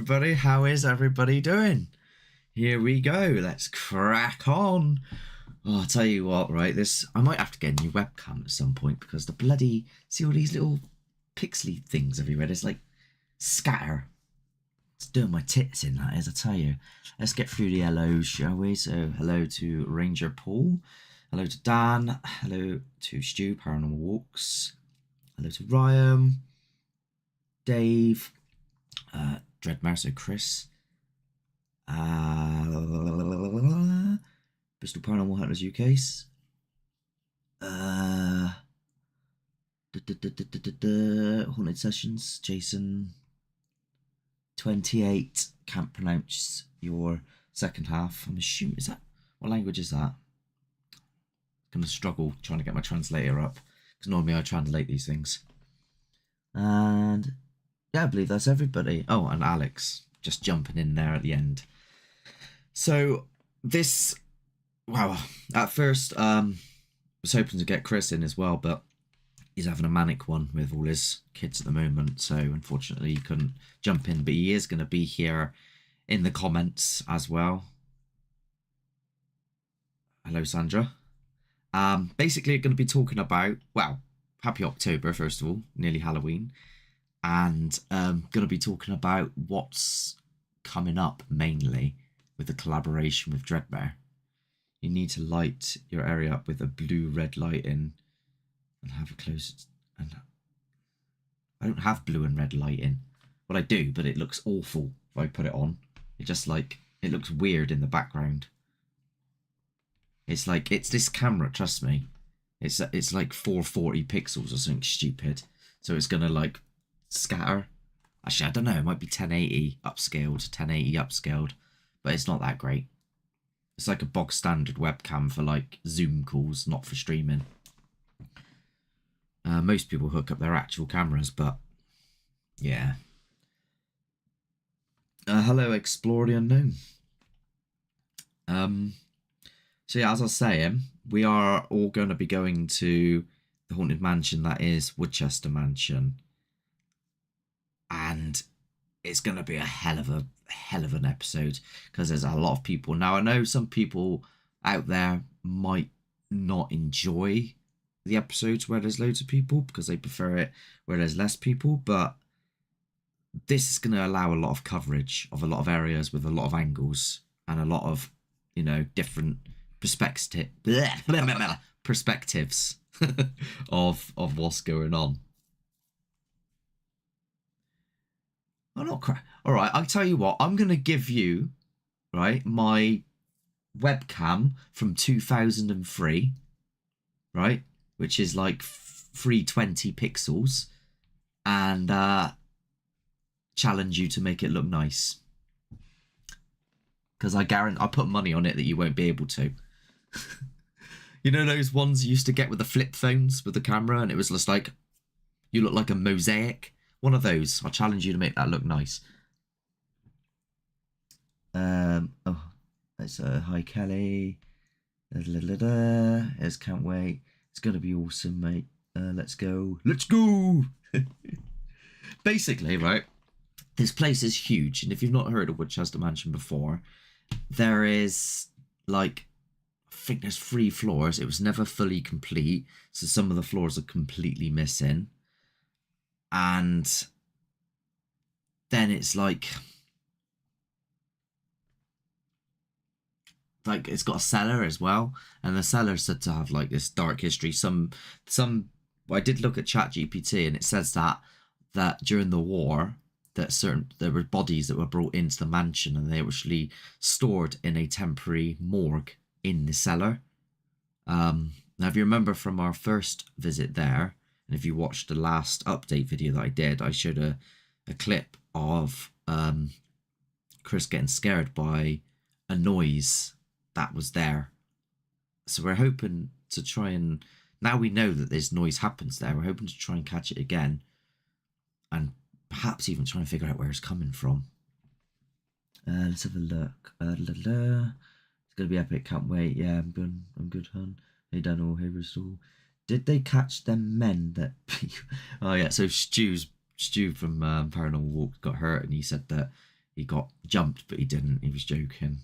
everybody. How is everybody doing? Here we go. Let's crack on. Oh, I'll tell you what, right? I might have to get a new webcam at some point because the bloody... See all these little pixely things everywhere? It's like scatter. It's doing my tits in, that is, I tell you. Let's get through the hellos, shall we? So, hello to Ranger Paul. Hello to Dan. Hello to Stu, Paranormal Walks. Hello to Ryan. Dave. Dreadmare, so Chris. Bristol Paranormal Hunters UK's. Haunted Sessions, Jason. 28. Can't pronounce your second half. I'm assuming, is that, what language is that? Gonna struggle trying to get my translator up because normally I translate these things. And yeah, I believe that's everybody. Oh, and Alex just jumping in there at the end. So this, wow, at first was hoping to get Chris in as well, but he's having a manic one with all his kids at the moment, so unfortunately he couldn't jump in, but he is going to be here in the comments as well. Hello, Sandra. Basically going to be talking about, well, happy October, first of all, nearly Halloween, and going to be talking about what's coming up mainly with the collaboration with Dreadmare. You need to light your area up with a blue-red lighting and have a close... And I don't have blue and red lighting. Well, I do, but it looks awful if I put it on. It just like, it looks weird in the background. It's like, it's this camera, trust me. It's like 440 pixels or something stupid. So it's gonna like scatter. Actually, I don't know, it might be 1080 upscaled, but it's not that great. It's like a bog standard webcam for like Zoom calls, not for streaming. Most people hook up their actual cameras, but yeah. Hello, Explore the Unknown. So yeah, as I was saying, we are all going to be going to the Haunted Mansion that is Woodchester Mansion. And it's going to be a hell of an episode because there's a lot of people. Now, I know some people out there might not enjoy the episodes where there's loads of people because they prefer it where there's less people, but this is going to allow a lot of coverage of a lot of areas with a lot of angles and a lot of, you know, different perspectives of what's going on. I'm not crying. All right, I'll tell you what. I'm going to give you, right, my webcam from 2003, right, which is like 320 pixels, and challenge you to make it look nice. Because I put money on it that you won't be able to. You know those ones you used to get with the flip phones with the camera, and it was just like, you look like a mosaic? One of those. I'll challenge you to make that look nice. Oh, that's hi Kelly. Yes, can't wait. It's gonna be awesome, mate. Let's go. Let's go. Basically, right, this place is huge, and if you've not heard of Woodchester Mansion before, there is like, I think there's 3 floors. It was never fully complete, so some of the floors are completely missing. And then it's like it's got a cellar as well, and the cellar's said to have like this dark history. I did look at ChatGPT, and it says that during the war, there were bodies that were brought into the mansion, and they were actually stored in a temporary morgue in the cellar. Now, if you remember from our first visit there, and if you watched the last update video that I did, I showed a clip of Chris getting scared by a noise that was there. So we're hoping to try and, now we know that this noise happens there, we're hoping to try and catch it again, and perhaps even try and figure out where it's coming from. Let's have a look. It's gonna be epic, can't wait. Yeah, I'm good, hun. Hey Daniel, hey Bristol. Did they catch them men that... Oh yeah, so Stu from Paranormal Walk got hurt, and he said that he got jumped, but he didn't. He was joking.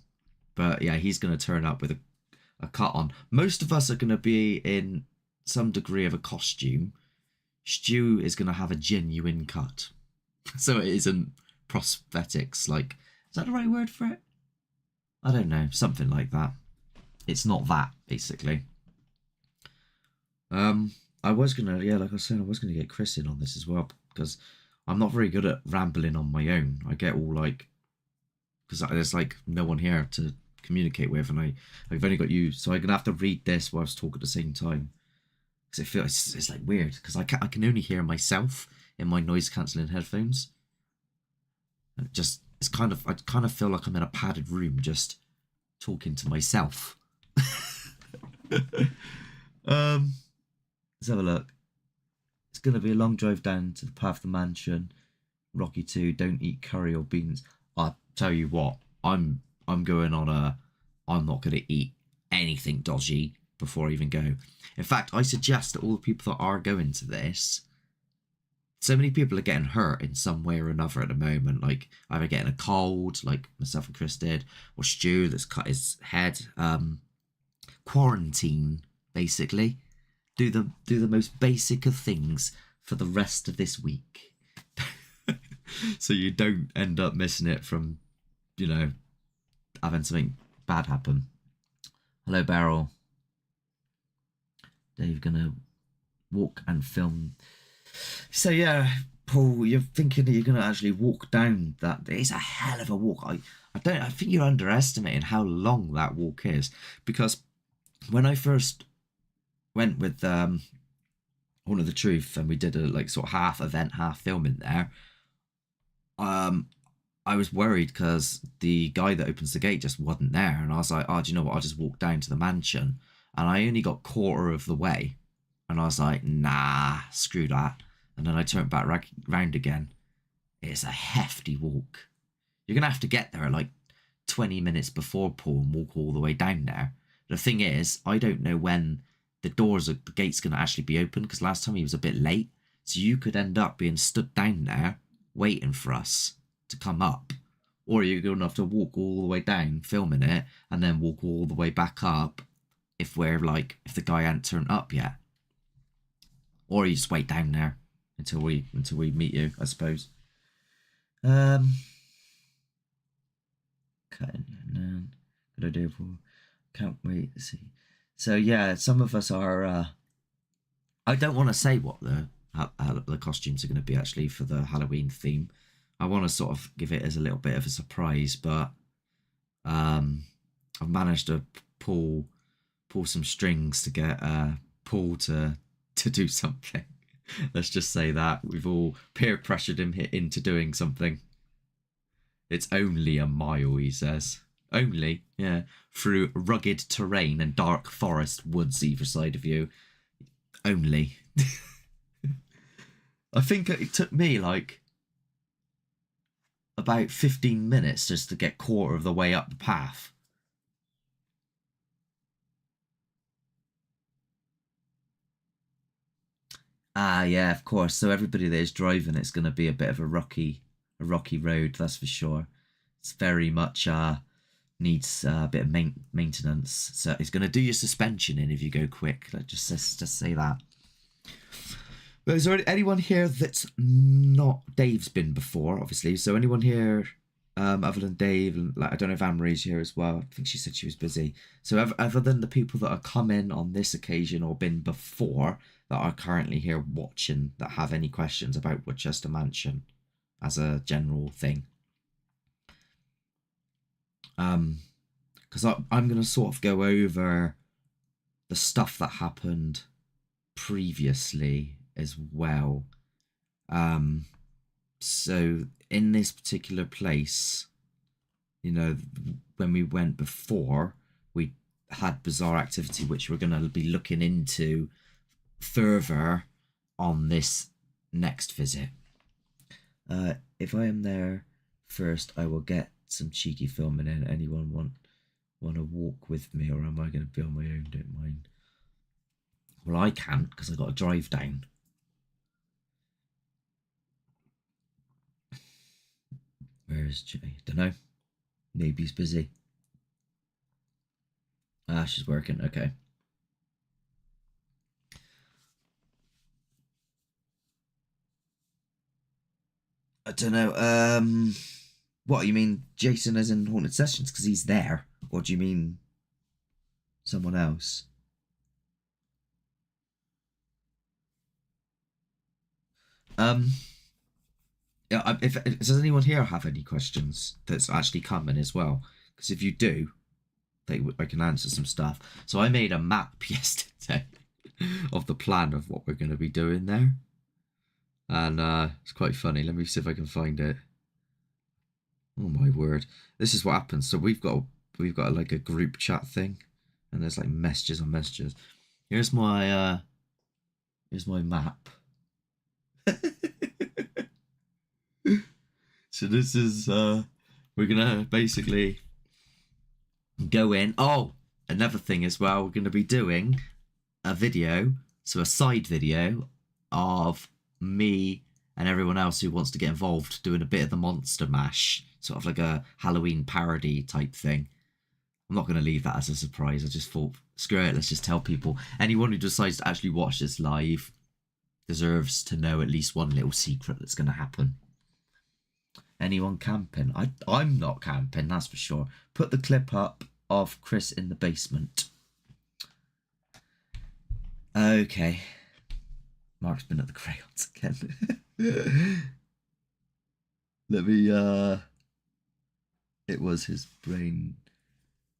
But yeah, he's going to turn up with a cut on. Most of us are going to be in some degree of a costume. Stu is going to have a genuine cut. So it isn't prosthetics. Like, is that the right word for it? I don't know. Something like that. It's not that, basically. I was going to, yeah, like I was saying, I was going to get Chris in on this as well. Because I'm not very good at rambling on my own. I get all like, because there's like no one here to communicate with, and I've only got you, so I'm gonna have to read this whilst talk at the same time. Because it feels it's like weird because I can only hear myself in my noise cancelling headphones. And it's kind of I kind of feel like I'm in a padded room just talking to myself. Let's have a look. It's gonna be a long drive down to the path of the mansion. Rocky 2, don't eat curry or beans. I tell you what, I'm going on I'm not going to eat anything dodgy before I even go. In fact, I suggest that all the people that are going to this, so many people are getting hurt in some way or another at the moment, like either getting a cold, like myself and Chris did, or Stu that's cut his head. Quarantine, basically. Do the most basic of things for the rest of this week. So you don't end up missing it from, having something bad happen. Hello, Beryl. Dave gonna walk and film. So yeah, Paul, you're thinking that you're gonna actually walk down that. It's a hell of a walk. I think you're underestimating how long that walk is, because when I first went with One of the Truth and we did a like sort of half event, half filming there. I was worried because the guy that opens the gate just wasn't there, and I was like, oh, do you know what? I'll just walk down to the mansion, and I only got quarter of the way, and I was like, nah, screw that, and then I turned back round again. It's a hefty walk. You're gonna have to get there at like 20 minutes before Paul and walk all the way down there. The thing is, I don't know when the gate's gonna actually be open, because last time he was a bit late, so you could end up being stood down there waiting for us to come up, or you're going to have to walk all the way down filming it and then walk all the way back up if the guy hadn't turned up yet, or you just wait down there until we meet you, I suppose. Cutting good idea for can't wait to see. So yeah, some of us are I don't want to say what the costumes are going to be actually for the Halloween theme. I want to sort of give it as a little bit of a surprise, but I've managed to pull some strings to get Paul to do something. Let's just say that we've all peer pressured him into doing something. It's only a mile, he says. Only, yeah, through rugged terrain and dark forest woods either side of you. Only. I think it took me like about 15 minutes just to get quarter of the way up the path. Ah, yeah, of course. So everybody that is driving, it's going to be a bit of a rocky road, that's for sure. It's very much needs a bit of maintenance. So it's going to do your suspension in if you go quick. Let's just say that. But is there anyone here that's not Dave's been before, obviously? So anyone here other than Dave, and like I don't know if Anne-Marie's here as well. I think she said she was busy. So other than the people that are coming on this occasion or been before that are currently here watching that have any questions about Woodchester Mansion as a general thing. Because I'm going to sort of go over the stuff that happened previously as well. So in this particular place, when we went before, we had bizarre activity, which we're going to be looking into further on this next visit. If I am there first, I will get some cheeky filming in. Anyone want to walk with me, or am I going to be on my own? Don't mind. Well, I can't because I got to drive down. Where's Jay? Don't know. Maybe he's busy. Ah, she's working. Okay. I don't know. What you mean, Jason as in Haunted Sessions? Because he's there. Or do you mean someone else? Yeah. If does anyone here have any questions that's actually coming as well? Because if you do, I can answer some stuff. So I made a map yesterday of the plan of what we're going to be doing there, and it's quite funny. Let me see if I can find it. Oh my word! This is what happens. So we've got like a group chat thing, and there's like messages on messages. Here's my map. So this is we're gonna basically go in. Oh, another thing as well, we're gonna be doing a video, so a side video of me and everyone else who wants to get involved doing a bit of the Monster Mash, sort of like a Halloween parody type thing. I'm not going to leave that as a surprise. I just thought, screw it, let's just tell people. Anyone who decides to actually watch this live deserves to know at least one little secret that's going to happen. Anyone camping? I'm not camping, that's for sure. Put the clip up of Chris in the basement. Okay. Mark's been at the crayons again. Let me, it was his brain.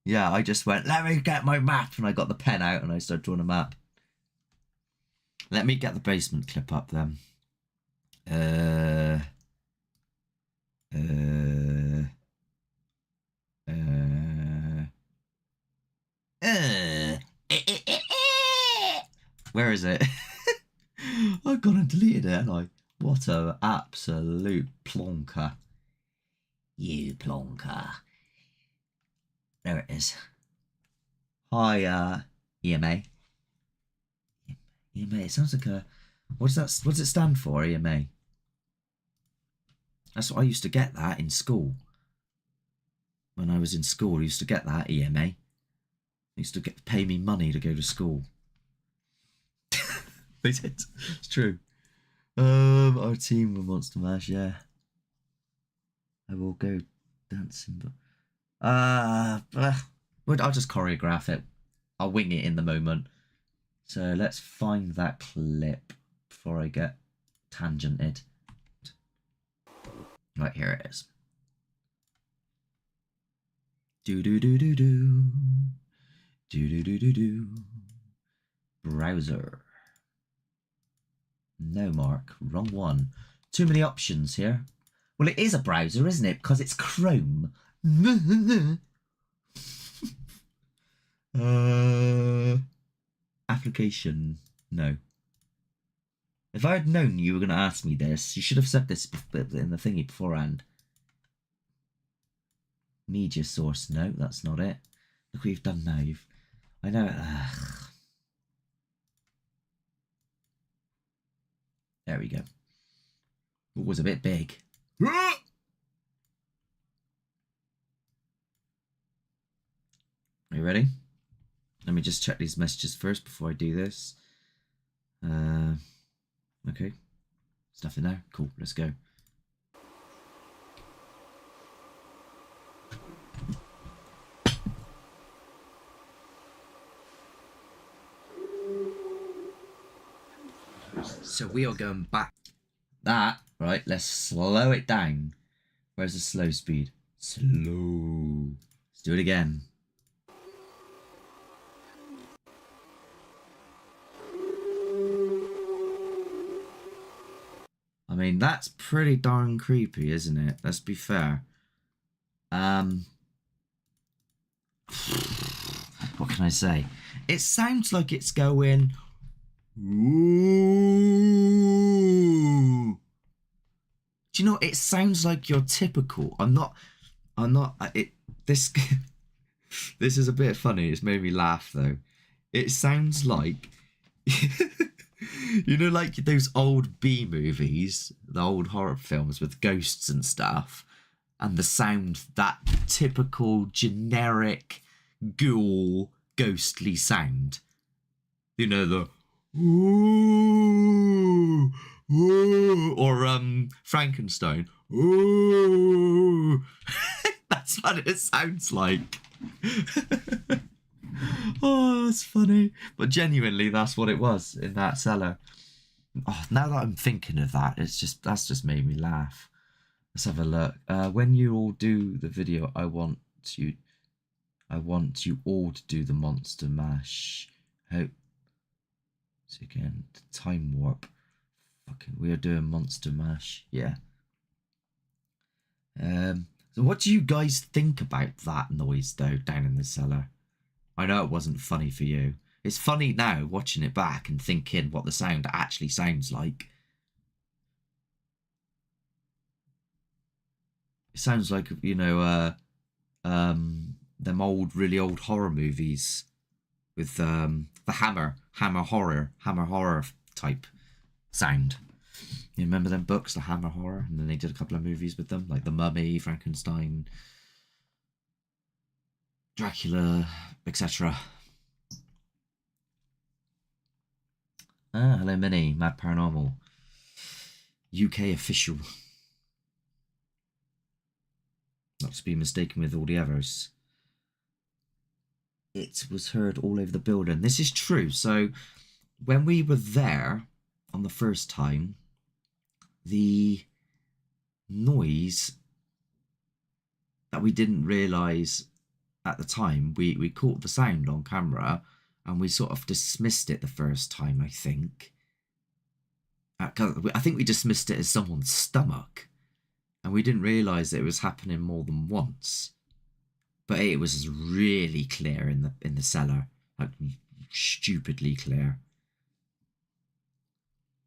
Yeah, I just went, let me get my map, and I got the pen out and I started drawing a map. Let me get the basement clip up then. Where is it? I've gone and deleted it, haven't I? What a absolute plonker. You plonker. There it is. Hi, EMA. EMA, it sounds like a... What does it stand for, EMA? That's what I used to get that in school. When I was in school, I used to get that, EMA. They used to pay me money to go to school. They did. It's true. Our team with Monster Mash, yeah. I will go dancing, but... I'll just choreograph it. I'll wing it in the moment. So let's find that clip before I get tangented. Right, here it is. Do-do-do-do-do. Do-do-do-do-do. Browser. No, Mark. Wrong one. Too many options here. Well, it is a browser, isn't it? Because it's Chrome. Application. No. If I had known you were going to ask me this, you should have said this in the thingy beforehand. Media source. No, that's not it. Look what you've done now. I know. There we go. It was a bit big. Are you ready? Let me just check these messages first before I do this. Okay. There's nothing there. Cool, let's go. So we are going back. That, right, let's slow it down. Where's the slow speed? Slow. Let's do it again. I mean, that's pretty darn creepy, isn't it? Let's be fair. What can I say? It sounds like it's going... Ooh. Do you know, it sounds like your typical... This is a bit funny. It's made me laugh, though. It sounds like... You know, like those old B movies, the old horror films with ghosts and stuff. and the sound, that typical generic ghoul ghostly sound. You know, the ooh, ooh, or Frankenstein. Ooh. That's what it sounds like. Oh, that's funny. But genuinely, that's what it was in that cellar. Oh, now that I'm thinking of that, that's just made me laugh. Let's have a look. When you all do the video, I want you all to do the monster mash. Hope. So again, time warp. Fucking, we are doing monster mash. Yeah. So what do you guys think about that noise though down in the cellar? I know it wasn't funny for you. It's funny now watching it back and thinking what the sound actually sounds like. It sounds like, you know, them really old horror movies with the hammer horror type sound. You remember them books, the Hammer Horror, and then they did a couple of movies with them, like The Mummy, Frankenstein, Dracula, etc. Hello Minnie, Mad Paranormal, UK official. Not to be mistaken with all the others. It was heard all over the building. This is true. So when we were there on the first time, the noise that we didn't realise at the time, we caught the sound on camera and we sort of dismissed it the first time, I think. I think we dismissed it as someone's stomach and we didn't realise that it was happening more than once. But it was really clear in the cellar, like stupidly clear.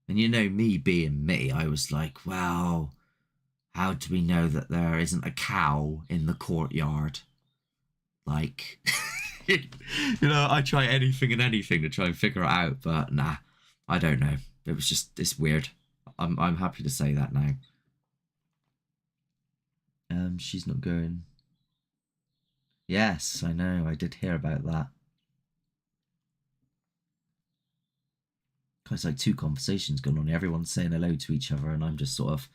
And you know, me being me, I was like, well, how do we know that there isn't a cow in the courtyard? Like, you know, I try anything and anything to try and figure it out, but nah, I don't know. It was just, it's weird. I'm happy to say that now. She's not going. Yes, I know. I did hear about that. It's like two conversations going on. Everyone's saying hello to each other, and I'm just sort of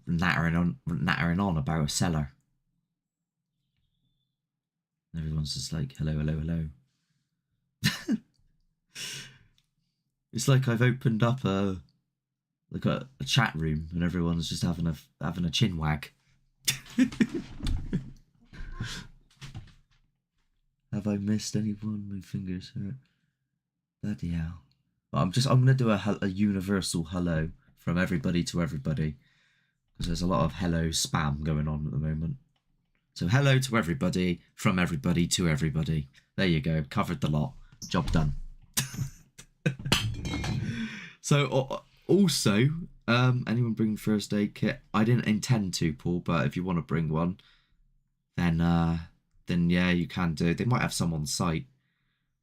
nattering on about a cellar. Everyone's just like, hello, hello, hello. It's like I've opened up a chat room, and everyone's just having a chin wag. Have I missed anyone? My fingers hurt. Bloody hell. But I'm gonna do a universal hello from everybody to everybody, because there's a lot of hello spam going on at the moment. So hello to everybody, from everybody to everybody. There you go, covered the lot. Job done. So also, anyone bring first aid kit? I didn't intend to, Paul, but if you want to bring one, then yeah, you can do. They might have some on site,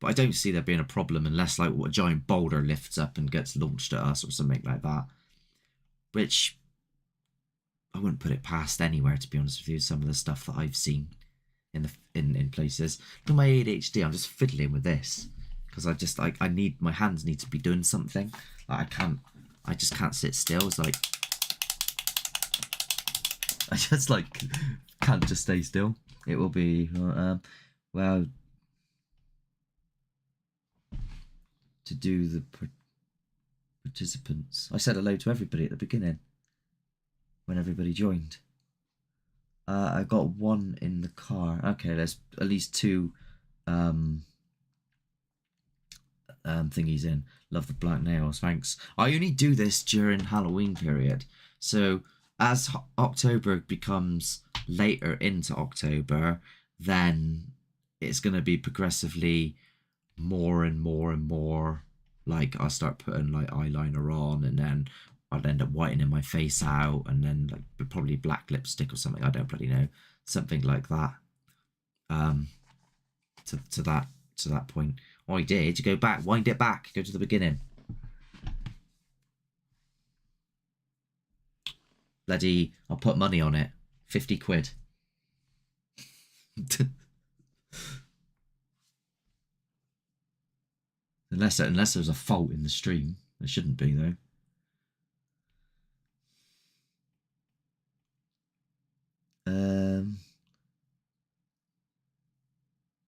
but I don't see there being a problem unless like a giant boulder lifts up and gets launched at us or something like that, which I wouldn't put it past anywhere, to be honest with you. Some of the stuff that I've seen in places. With my ADHD, I'm just fiddling with this because I need, my hands need to be doing something. Like I just can't sit still. It's like I just like can't just stay still. It will be well, to do the participants. I said hello to everybody at the beginning when everybody joined. I got one in the car. Okay, there's at least two thingies in. Love the black nails, thanks. I only do this during Halloween period. So as October becomes later into October, then it's going to be progressively more and more and more. Like I'll start putting like eyeliner on, and then I'd end up whitening my face out, and then like probably black lipstick or something. I don't bloody know, something like that. To that point. All I did, you go back, wind it back, go to the beginning. bloody, I'll put money on it. 50 quid. unless there's a fault in the stream. There shouldn't be, though.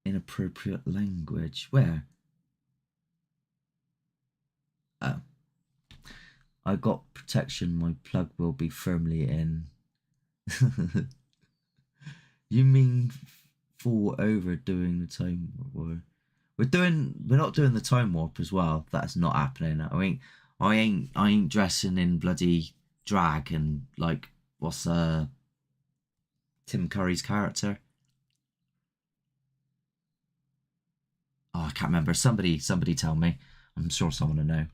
Inappropriate language. Where? Oh. I got protection. My plug will be firmly in. You mean fall over doing the time warp? We're not doing the time warp as well. That's not happening. I ain't dressing in bloody drag and like what's Tim Curry's character? Oh, I can't remember. Somebody tell me. I'm sure someone will know.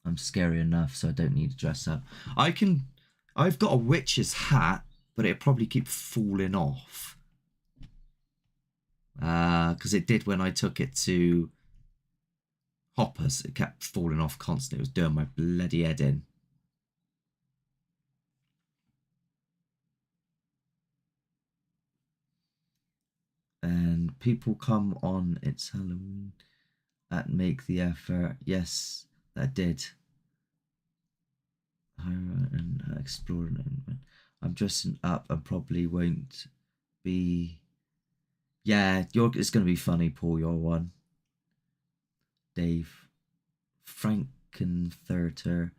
I'm scary enough, so I don't need to dress up. I've got a witch's hat, but it'll probably keep falling off. Because it did when I took it to Hoppers. It kept falling off constantly. It was doing my bloody head in. And people come on, it's Halloween, and make the effort. Yes, that did. And exploring. I'm dressing up and probably won't be. Yeah, it's going to be funny, Paul. Your one. Dave. Frankenthurter.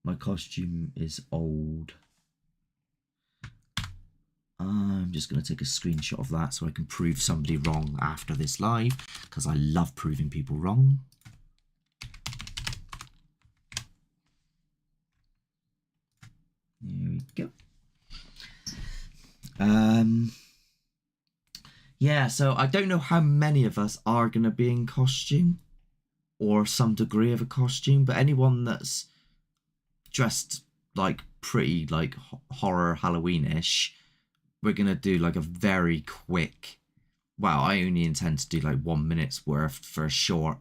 My costume is old. I'm just going to take a screenshot of that so I can prove somebody wrong after this live, because I love proving people wrong. There we go. Yeah, so I don't know how many of us are going to be in costume or some degree of a costume, but anyone that's dressed like pretty like horror Halloween-ish, we're going to do like a very quick, well, I only intend to do like 1 minute's worth for a short,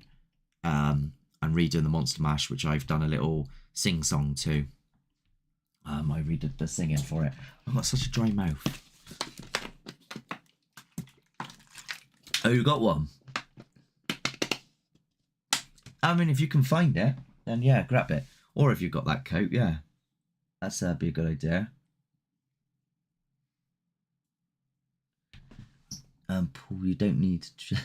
and redoing the Monster Mash, which I've done a little sing-song to. I redid the singing for it. I've got such a dry mouth. Oh, you got one? I mean, if you can find it, then yeah, grab it. Or if you've got that coat, yeah. That's be a good idea. Paul, you don't need to...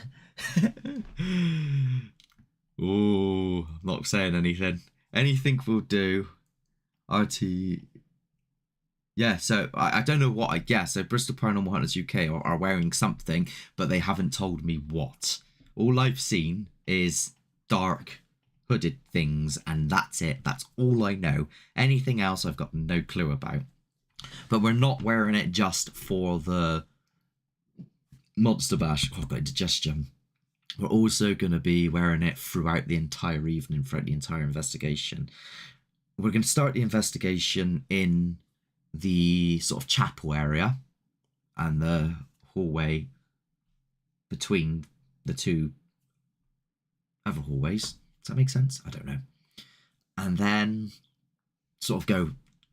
Oh, I'm not saying anything. Anything will do. RT. Yeah, so I don't know what I guess. So Bristol Paranormal Hunters UK are wearing something, but they haven't told me what. All I've seen is dark hooded things, and that's it. That's all I know. Anything else I've got no clue about. But we're not wearing it just for the Monster Bash. Oh, I've got indigestion. We're also going to be wearing it throughout the entire evening, throughout the entire investigation. We're going to start the investigation in the sort of chapel area and the hallway between the two other hallways. Does that make sense? I don't know. And then sort of go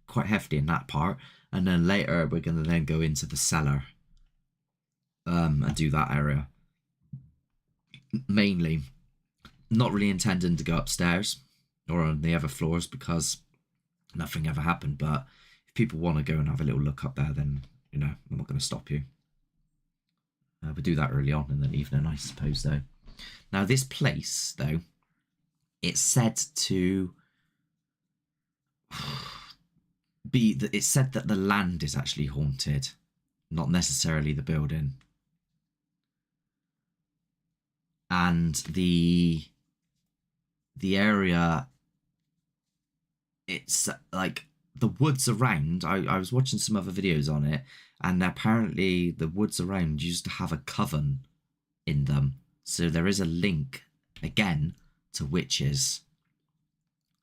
quite hefty in that part. And then later we're going to then go into the cellar and do that area. Mainly, not really intending to go upstairs or on the other floors because nothing ever happened, but if people want to go and have a little look up there, then, you know, I'm not going to stop you. We'll do that early on in the evening, I suppose, though. Now, this place, though, it's said to be... It's said that the land is actually haunted, not necessarily the building. And the area, it's like the woods around. I was watching some other videos on it, and apparently the woods around used to have a coven in them. So there is a link again to witches.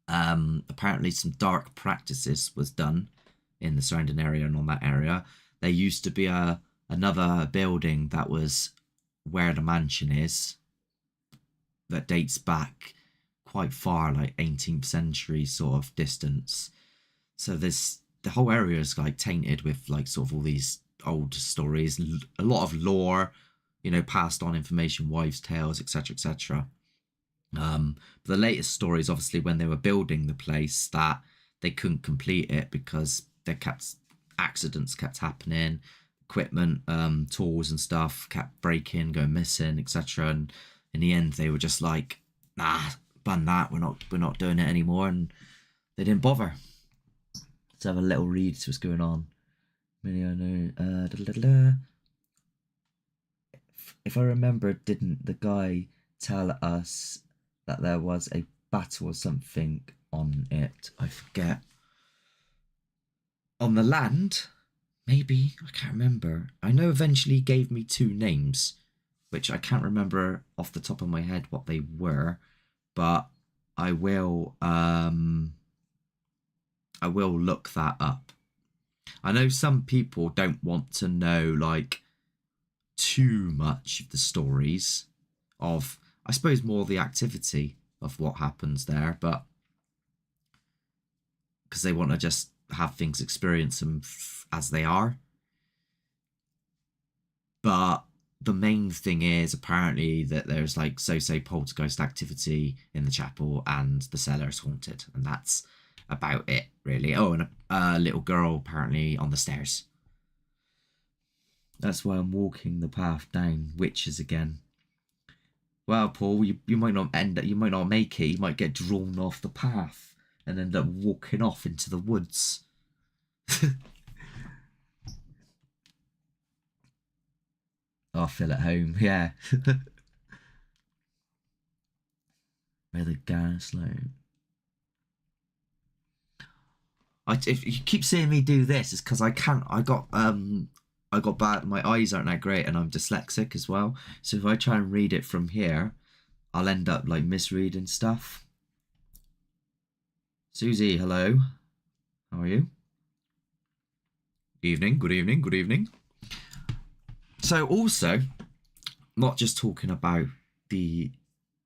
Apparently some dark practices was done in the surrounding area and on that area. There used to be another building that was where the mansion is, that dates back quite far, like 18th century sort of distance. So there's the whole area is like tainted with like sort of all these old stories, a lot of lore, you know, passed on information, wives' tales, etc., etc. But the latest story is obviously when they were building the place that they couldn't complete it because there kept accidents kept happening, equipment, tools and stuff kept breaking, going missing, etc. And in the end, they were just like, nah, ban that. We're not doing it anymore, and they didn't bother. Let's have a little read to what's going on. If I remember, didn't the guy tell us that there was a battle or something on it? I forget. On the land? Maybe. I can't remember. I know eventually he gave me two names, which I can't remember off the top of my head what they were, but I will look that up. I know some people don't want to know like too much of the stories of, I suppose, more the activity of what happens there, but because they want to just have things experience them as they are. But the main thing is apparently that there's like so-so poltergeist activity in the chapel and the cellar is haunted, and that's about it really. Oh, and a little girl apparently on the stairs. That's why I'm walking the path down witches again. Well, Paul, you might not you might not make it. You might get drawn off the path and end up walking off into the woods. I feel at home, yeah. Where the gaslight. If you keep seeing me do this, it's because I can't. I got bad. My eyes aren't that great, and I'm dyslexic as well. So if I try and read it from here, I'll end up like misreading stuff. Susie, hello. How are you? Evening. Good evening. Good evening. So also, not just talking about the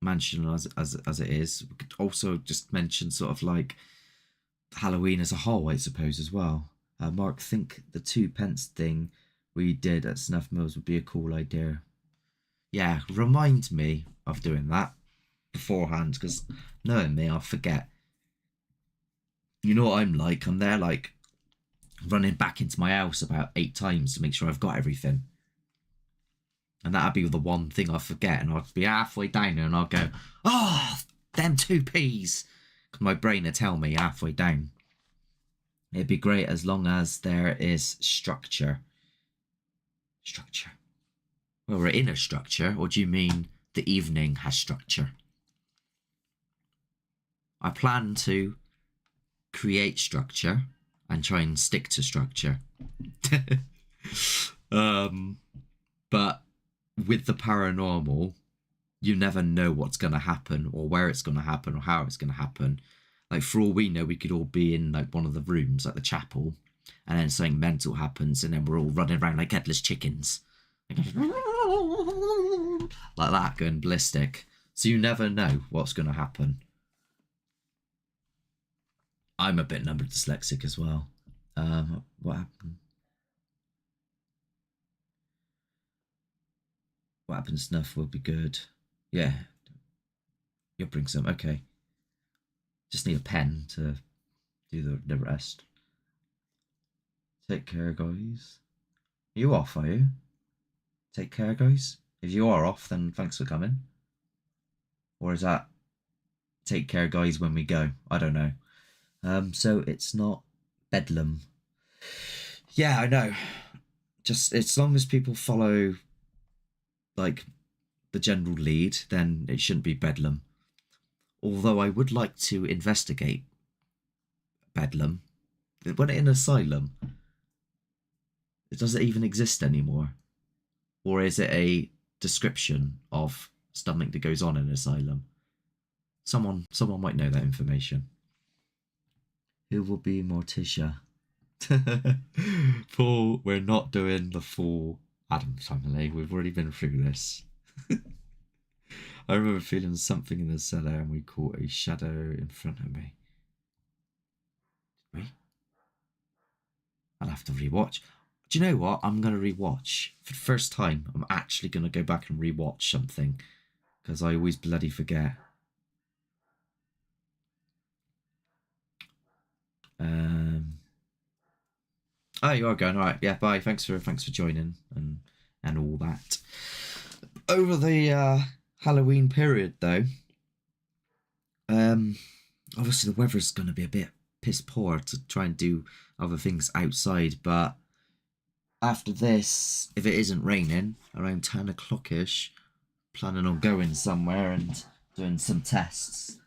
mansion as it is, we could also just mention sort of like Halloween as a whole, I suppose, as well. Mark, think the 2p thing we did at Snuff Mills would be a cool idea. Yeah, remind me of doing that beforehand, because knowing me, I'll forget. You know what I'm like? I'm there like running back into my house about 8 times to make sure I've got everything. And that'd be the one thing I forget, and I'll be halfway down there and I'll go, oh, them 2p's. Because my brain will tell me halfway down. It'd be great as long as there is structure. Structure. Well, we're in a structure, or do you mean the evening has structure? I plan to create structure and try and stick to structure. But with the paranormal, you never know what's going to happen or where it's going to happen or how it's going to happen. Like, for all we know, we could all be in like one of the rooms, like the chapel, and then something mental happens, and then we're all running around like headless chickens. Like that, going ballistic. So you never know what's going to happen. I'm a bit number dyslexic as well. What happened? What happened? Snuff will be good. Yeah. You'll bring some. Okay. Just need a pen to do the rest. Take care, guys. Are you off, are you? Take care, guys. If you are off, then thanks for coming. Or is that take care, guys, when we go? I don't know. So it's not Bedlam. Yeah, I know. Just as long as people follow like the general lead, then it shouldn't be Bedlam. Although I would like to investigate Bedlam. When in asylum, does it even exist anymore? Or is it a description of something that goes on in an asylum? Someone might know that information. Who will be Morticia? Paul, we're not doing the full Addams family. We've already been through this. I remember feeling something in the cellar and we caught a shadow in front of me. Did we? I'll have to rewatch. Do you know what? I'm going to rewatch. For the first time, I'm actually going to go back and rewatch something. Because I always bloody forget. Oh, you are going. All right. Yeah, bye. Thanks for joining and all that. Over the Halloween period, though, obviously the weather's going to be a bit piss poor to try and do other things outside, but after this, if it isn't raining, around 10 o'clock-ish, planning on going somewhere and doing some tests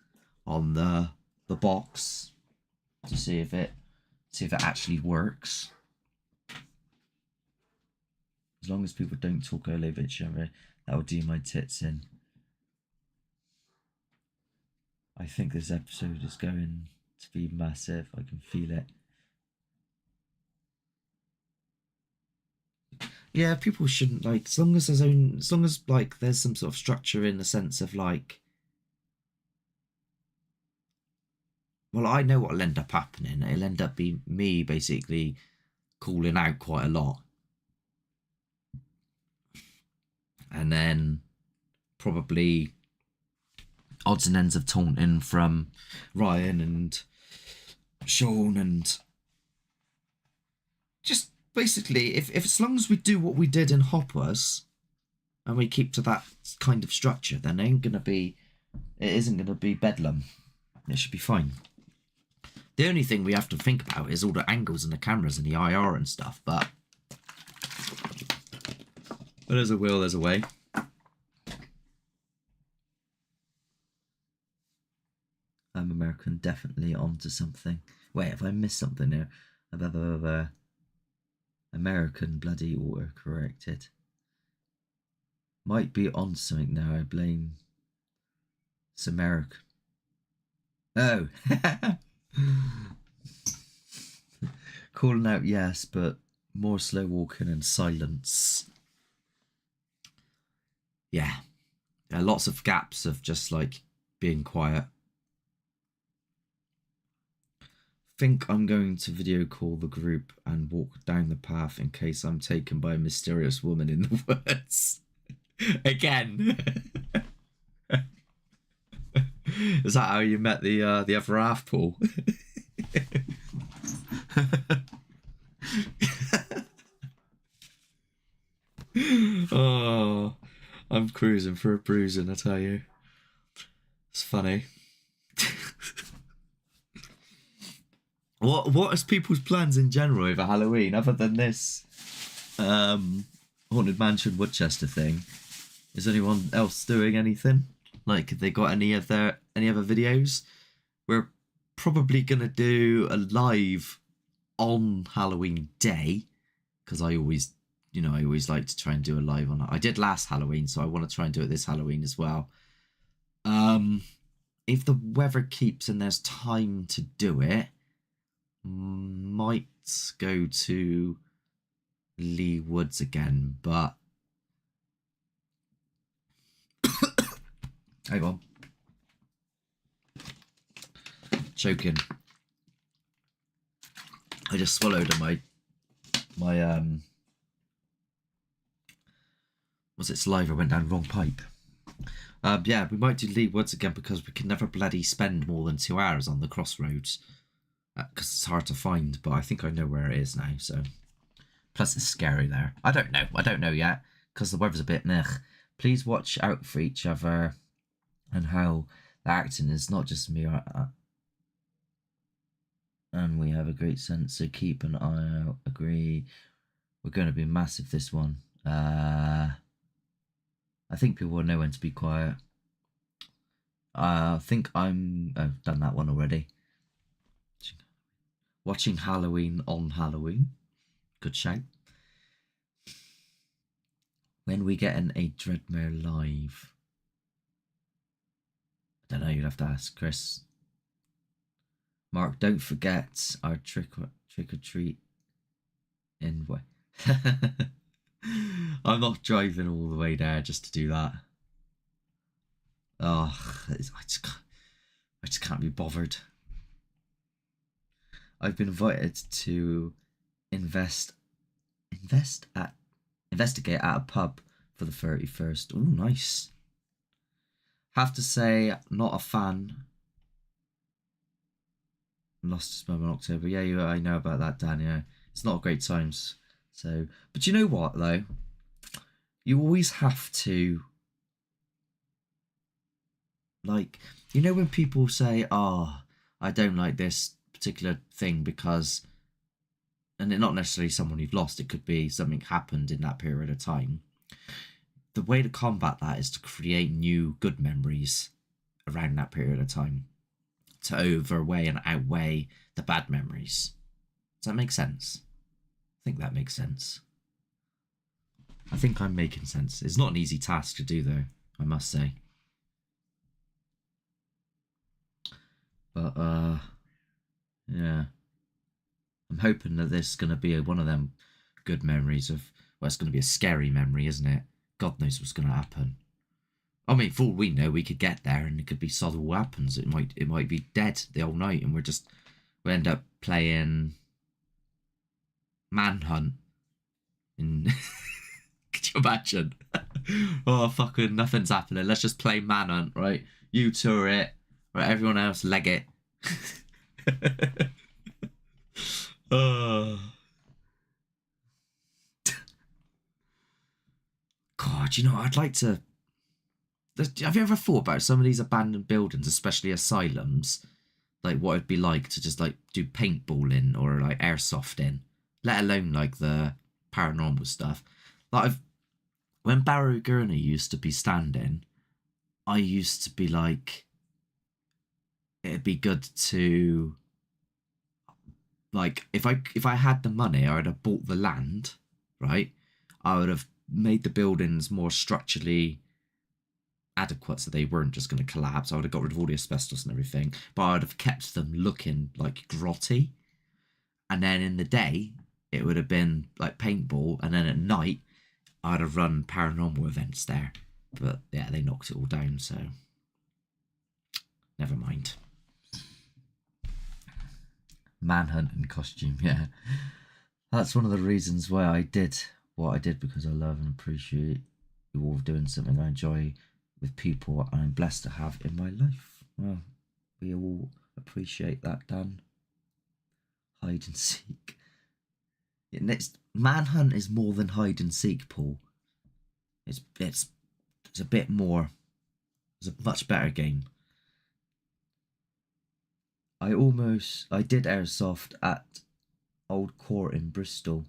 on the box to see if it actually works. As long as people don't talk all over each other, that will do my tits in. I think this episode is going to be massive. I can feel it. Yeah, people shouldn't like, as long as like there's some sort of structure in the sense of like, well, I know what'll end up happening. It'll end up being me basically calling out quite a lot. And then probably odds and ends of taunting from Ryan and Sean, and just basically, if as long as we do what we did in Hopwas and we keep to that kind of structure, then it isn't gonna be bedlam. It should be fine. The only thing we have to think about is all the angles and the cameras and the IR and stuff, but there's a will, there's a way. I'm American, definitely onto something. Wait, have I missed something here? American bloody auto-corrected. Might be on something now, I blame American. Oh! Calling out, yes, but more slow walking and silence. Yeah. Lots of gaps of just like being quiet. Think I'm going to video call the group and walk down the path in case I'm taken by a mysterious woman in the woods. Again. Is that how you met the other half, Paul? Oh, I'm cruising for a bruising, I tell you. It's funny. What is people's plans in general over Halloween, other than this Haunted Mansion Woodchester thing? Is anyone else doing anything? Like, have they got any other videos? We're probably gonna do a live on Halloween Day, because I always like to try and do a live on it. I did last Halloween, so I want to try and do it this Halloween as well. If the weather keeps and there's time to do it, might go to Lee Woods again, but hang on, choking. I just swallowed and my saliva went down the wrong pipe. Yeah, we might do Lee Woods again because we can never bloody spend more than 2 hours on the crossroads. Because it's hard to find, but I think I know where it is now, so. Plus it's scary there. I don't know yet, because the weather's a bit meh. Please watch out for each other and how the acting is not just me. And we have a great sense, so keep an eye out. Agree. We're going to be massive this one. I think people will know when to be quiet. I think I've done that one already. Watching Halloween on Halloween. Good shout. When we getting a Dreadmere live? I don't know, you'd have to ask Chris. Mark, don't forget our trick or treat in way. I'm not driving all the way there just to do that. Oh, I just can't be bothered. I've been invited to invest investigate at a pub for the 31st. Oh, nice. Have to say, not a fan. Lost his mum in October. Yeah, I know about that, Dan. Yeah, it's not great times. So, but you know what though? You always have to, like, when people say, "Oh, I don't like this particular thing because," and it's not necessarily someone you've lost. It could be something happened in that period of time. The way to combat that is to create new good memories around that period of time to overweigh and outweigh the bad memories. Does that make sense? I think that makes sense. I think I'm making sense. It's not an easy task to do, though, I must say. But, yeah. I'm hoping that this is going to be one of them good memories of, well, it's going to be a scary memory, isn't it? God knows what's going to happen. I mean, for all we know, we could get there and it could be solid what happens. It might be dead the whole night and we end up playing Manhunt in could you imagine? Oh, fucking nothing's happening. Let's just play Manhunt, right? You tour it, right? Everyone else leg it. God, I'd like to. Have you ever thought about some of these abandoned buildings, especially asylums? Like what it'd be like to just like do paintballing or like airsoft in, let alone like the paranormal stuff. Like when Barrow Gurney used to be standing, I used to be like, it'd be good to, like, if I had the money, I would have bought the land, right? I would have made the buildings more structurally adequate so they weren't just going to collapse. I would have got rid of all the asbestos and everything, but I would have kept them looking like grotty. And then in the day, it would have been like paintball, and then at night, I'd have run paranormal events there. But yeah, they knocked it all down, so never mind. Manhunt in costume, yeah. That's one of the reasons why I did what I did, because I love and appreciate you all doing something I enjoy with people I'm blessed to have in my life. Well, we all appreciate that, Dan. Hide and seek. Manhunt is more than hide and seek, Paul. It's a bit more. It's a much better game. I did airsoft at Old Court in Bristol.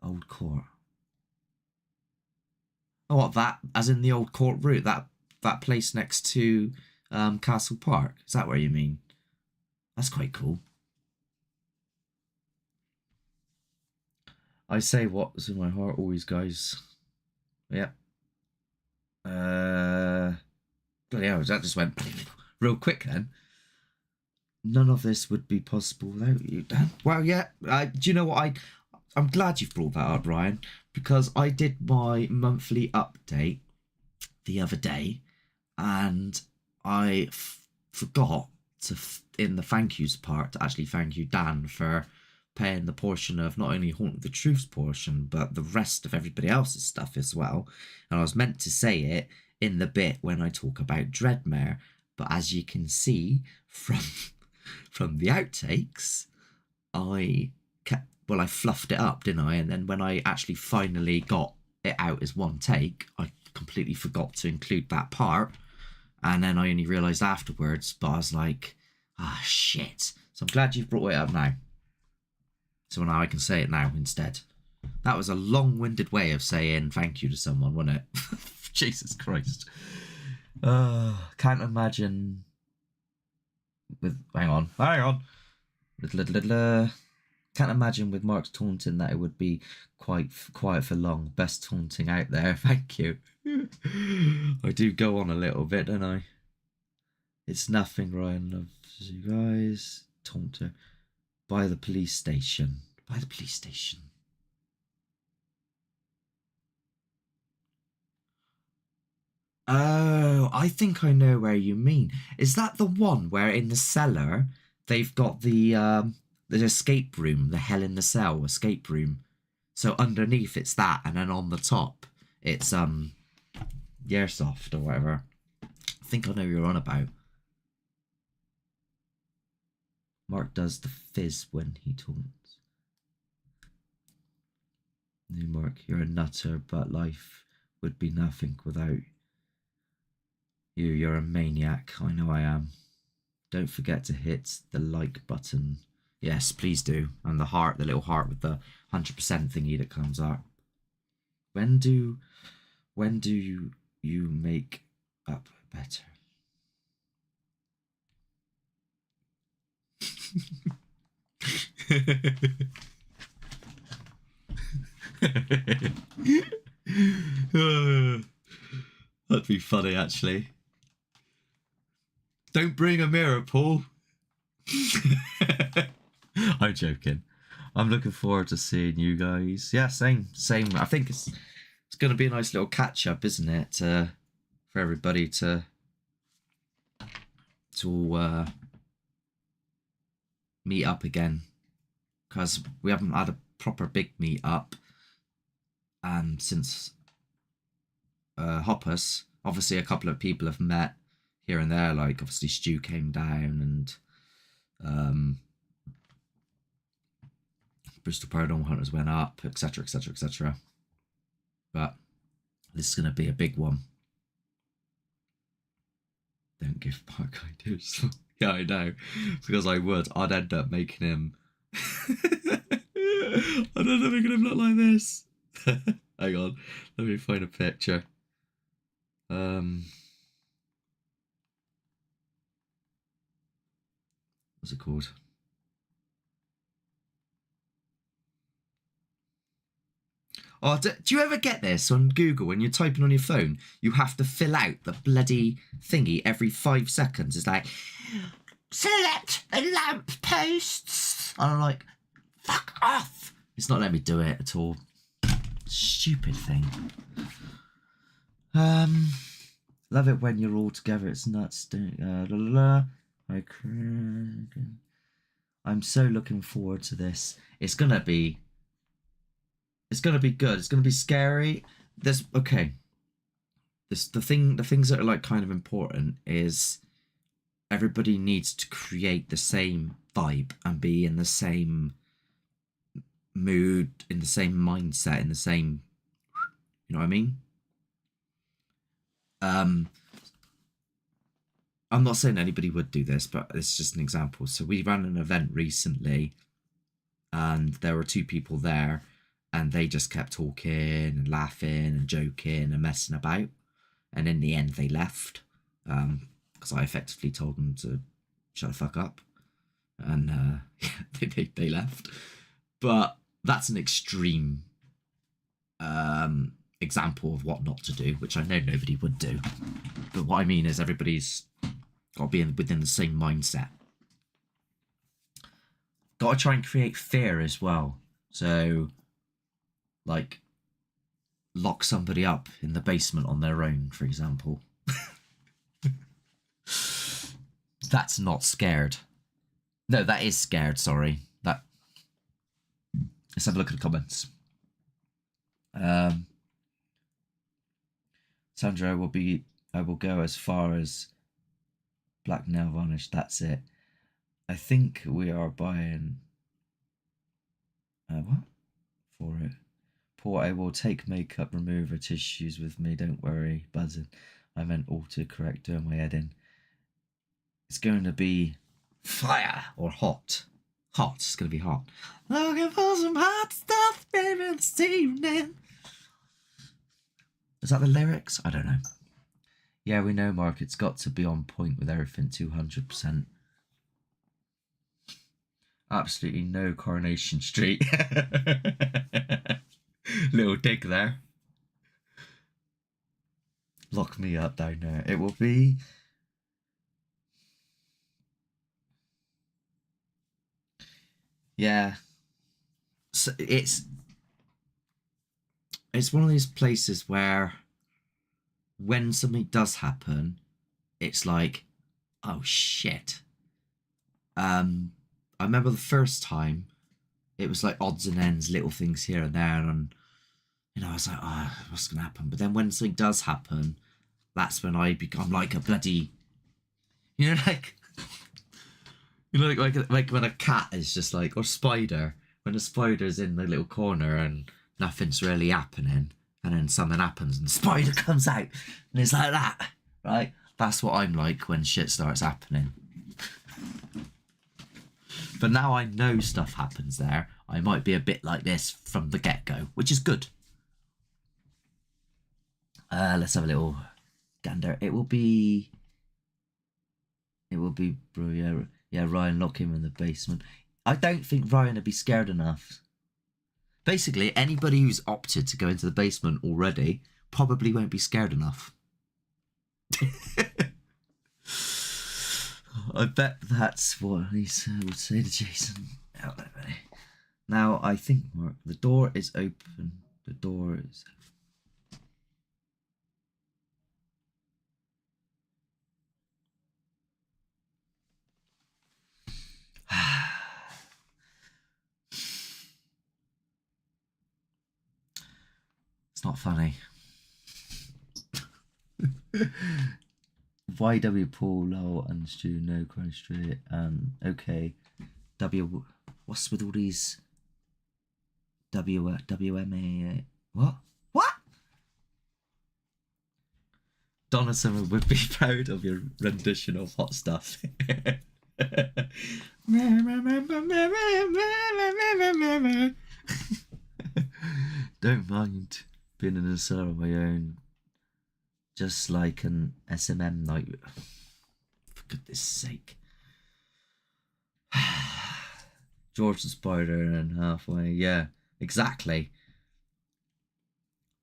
Old Court. Oh, what, that? As in the Old Court route, that place next to Castle Park. Is that where you mean? That's quite cool. I say what's in my heart always, guys. Yeah. Bloody hell, that just went real quick then. None of this would be possible without you, Dan. Well, yeah. Do you know what? I'm glad you've brought that up, Ryan, because I did my monthly update the other day, and I forgot to, in the thank yous part, to actually thank you, Dan, for paying the portion of not only Haunt of the Truth's portion, but the rest of everybody else's stuff as well. And I was meant to say it in the bit when I talk about Dreadmare, but as you can see from the outtakes, I fluffed it up, didn't I? And then when I actually finally got it out as one take, I completely forgot to include that part. And then I only realised afterwards, but I was like, shit. So I'm glad you've brought it up now. So now I can say it now instead. That was a long-winded way of saying thank you to someone, wasn't it? Jesus Christ. Can't imagine with... Hang on. Can't imagine with Mark's taunting that it would be quite quiet for long. Best taunting out there. Thank you. I do go on a little bit, don't I? It's nothing. Ryan loves you guys. Taunter. By the police station. By the police station. Oh, I think I know where you mean. Is that the one where in the cellar they've got the escape room, the Hell in the Cell escape room? So underneath it's that, and then on the top it's the airsoft or whatever. I think I know what you're on about. Mark does the fizz when he taunts. No, Mark, you're a nutter, but life would be nothing without you. You're a maniac. I know I am. Don't forget to hit the like button. Yes, please do. And the heart, the little heart with the 100% thingy that comes out. When do you make up better? That'd be funny, actually. Don't bring a mirror, Paul. I'm joking. I'm looking forward to seeing you guys. Yeah, same. I think it's going to be a nice little catch up, isn't it? For everybody to meet up again, because we haven't had a proper big meet up since Hoppus. Obviously, a couple of people have met here and there, like obviously Stu came down and Bristol Paranormal Hunters went up, etc, etc, etc. But this is going to be a big one. Don't give Mark ideas. Yeah, I know, because I would. I'd end up making him. I'd end up making him look like this. Hang on, let me find a picture. What's it called? Oh, do you ever get this on Google when you're typing on your phone? You have to fill out the bloody thingy every 5 seconds. It's like, select the lamp posts. And I'm like, fuck off. It's not letting me do it at all. Stupid thing. Love it when you're all together. It's nuts. I'm so looking forward to this. It's gonna be good. It's gonna be scary. The things that are like kind of important is everybody needs to create the same vibe and be in the same mood, in the same mindset, in the same, you know what I mean? I'm not saying anybody would do this, but it's just an example. So we ran an event recently and there were 2 people there and they just kept talking and laughing and joking and messing about. And in the end, they left because I effectively told them to shut the fuck up. And they left. But that's an extreme example of what not to do, which I know nobody would do. But what I mean is everybody's got to be within the same mindset. Got to try and create fear as well. So, like, lock somebody up in the basement on their own, for example. That's not scared. No, that is scared, sorry. Let's have a look at the comments. Sandra, I will go as far as black nail varnish. That's it. I think we are buying what for it. Poor, I will take makeup remover tissues with me. Don't worry, buzzing. I meant autocorrect, doing my head in. It's going to be fire or hot. Hot. It's going to be hot. Looking for some hot stuff, baby, this evening. Is that the lyrics? I don't know. Yeah, we know, Mark. It's got to be on point with everything, 200%. Absolutely no Coronation Street. Little dig there. Lock me up down there. It will be... Yeah. So it's one of these places where when something does happen, it's like, oh shit. I remember the first time it was like odds and ends, little things here and there, and I was like, oh, what's gonna happen? But then when something does happen, that's when I become like a bloody, like, like when a cat is just like, or spider, when a spider's in the little corner and nothing's really happening, and then something happens and the spider comes out, and it's like that, right? That's what I'm like when shit starts happening. But now I know stuff happens there, I might be a bit like this from the get-go, which is good. Let's have a little gander. It will be, bro, yeah, Ryan, lock him in the basement. I don't think Ryan would be scared enough. Basically, anybody who's opted to go into the basement already probably won't be scared enough. I bet that's what he would say to Jason. Now, I think, Mark, the door is open. The door is open. It's not funny. YW Paul, Lowell and Stu, no Crown Street, okay. W, what's with all these WMA, what? Donna Summer would be proud of your rendition of Hot Stuff. Don't mind being in a cellar of my own, just like an SMM night. For goodness sake. George the Spider and halfway. Yeah, exactly.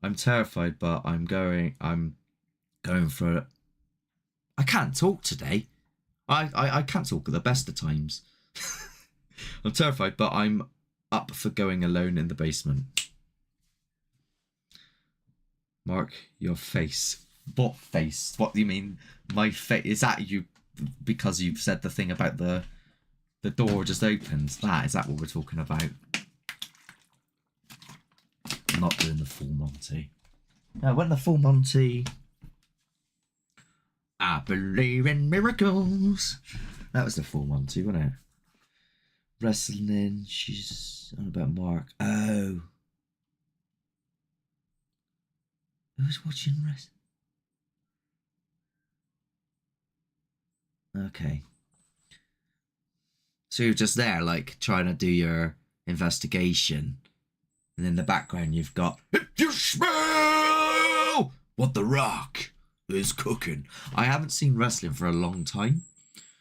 I'm terrified, but I'm going for it. I can't talk today. I can't talk at the best of times. I'm terrified, but I'm up for going alone in the basement. Mark, your face. What face? What do you mean? My face? Is that you because you've said the thing about the door just opens? Is that what we're talking about? I'm not doing the full Monty. No, when the full Monty... I believe in miracles. That was the full Monty, wasn't it? Wrestling, she's on about Mark. Oh. Who's watching wrestling? Okay. So you're just there, like, trying to do your investigation. And in the background, you've got, if you smell what the Rock is cooking. I haven't seen wrestling for a long time,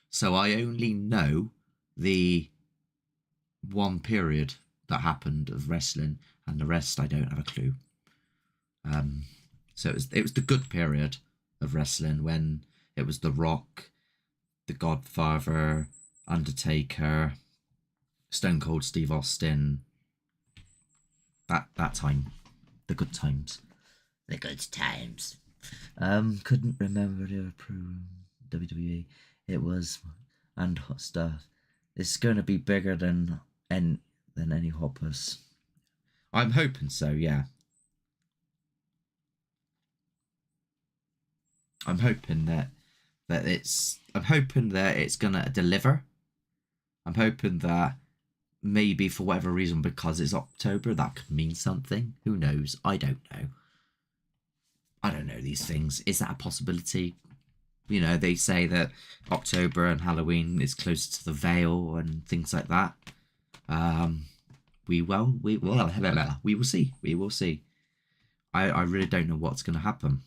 so I only know the one period that happened of wrestling, and the rest I don't have a clue. So it was the good period of wrestling when it was The Rock, The Godfather, Undertaker, Stone Cold Steve Austin. That time, the good times. The good times. Couldn't remember the other program. WWE. It was, and Hot Stuff. It's going to be bigger than any Hoppers. I'm hoping so. Yeah. I'm hoping that it's gonna deliver. I'm hoping that maybe for whatever reason, because it's October, that could mean something. Who knows? I don't know. I don't know these things. Is that a possibility? You know, they say that October and Halloween is closer to the veil and things like that. We will see. We will see. I really don't know what's going to happen.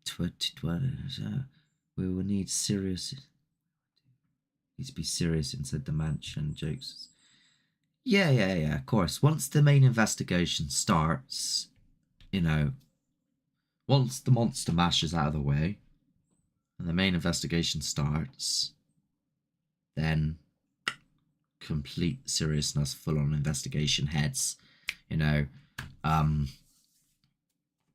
2020, we will need serious. Needs to be serious inside the mansion. Jokes. Yeah, of course. Once the main investigation starts, once the monster mash is out of the way and the main investigation starts, then complete seriousness, full on investigation heads,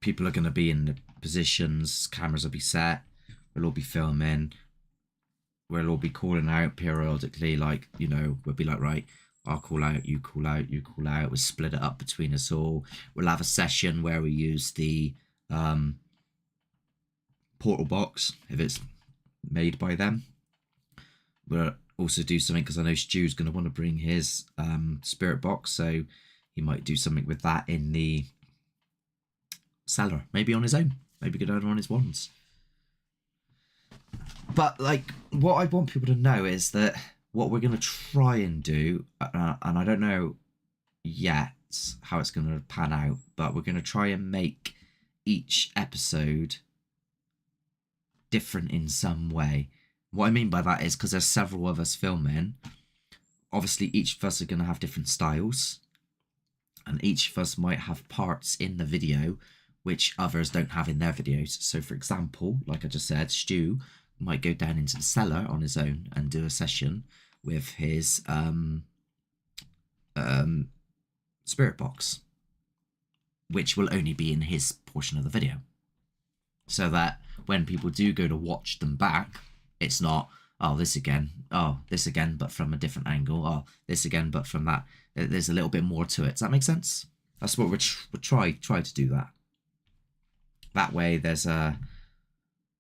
people are going to be in the positions, cameras will be set, we'll all be filming, we'll all be calling out periodically, like, you know, we'll be like, right, I'll call out, you call out, you call out, we'll split it up between us all. We'll have a session where we use the portal box, if it's made by them. We'll also do something, because I know Stu's going to want to bring his spirit box, so he might do something with that in the cellar, maybe on his own, maybe go down on his wands. But like, what I want people to know is that what we're going to try and do, and I don't know yet how it's going to pan out, but we're going to try and make each episode different in some way. What I mean by that is, because there's several of us filming, obviously each of us are going to have different styles, and each of us might have parts in the video which others don't have in their videos. So for example, like I just said, Stu might go down into the cellar on his own and do a session with his spirit box, which will only be in his portion of the video, so that when people do go to watch them back, it's not, oh, this again, but from a different angle, oh, this again, but from that. There's a little bit more to it. Does that make sense? That's what we'll try to do that. That way there's a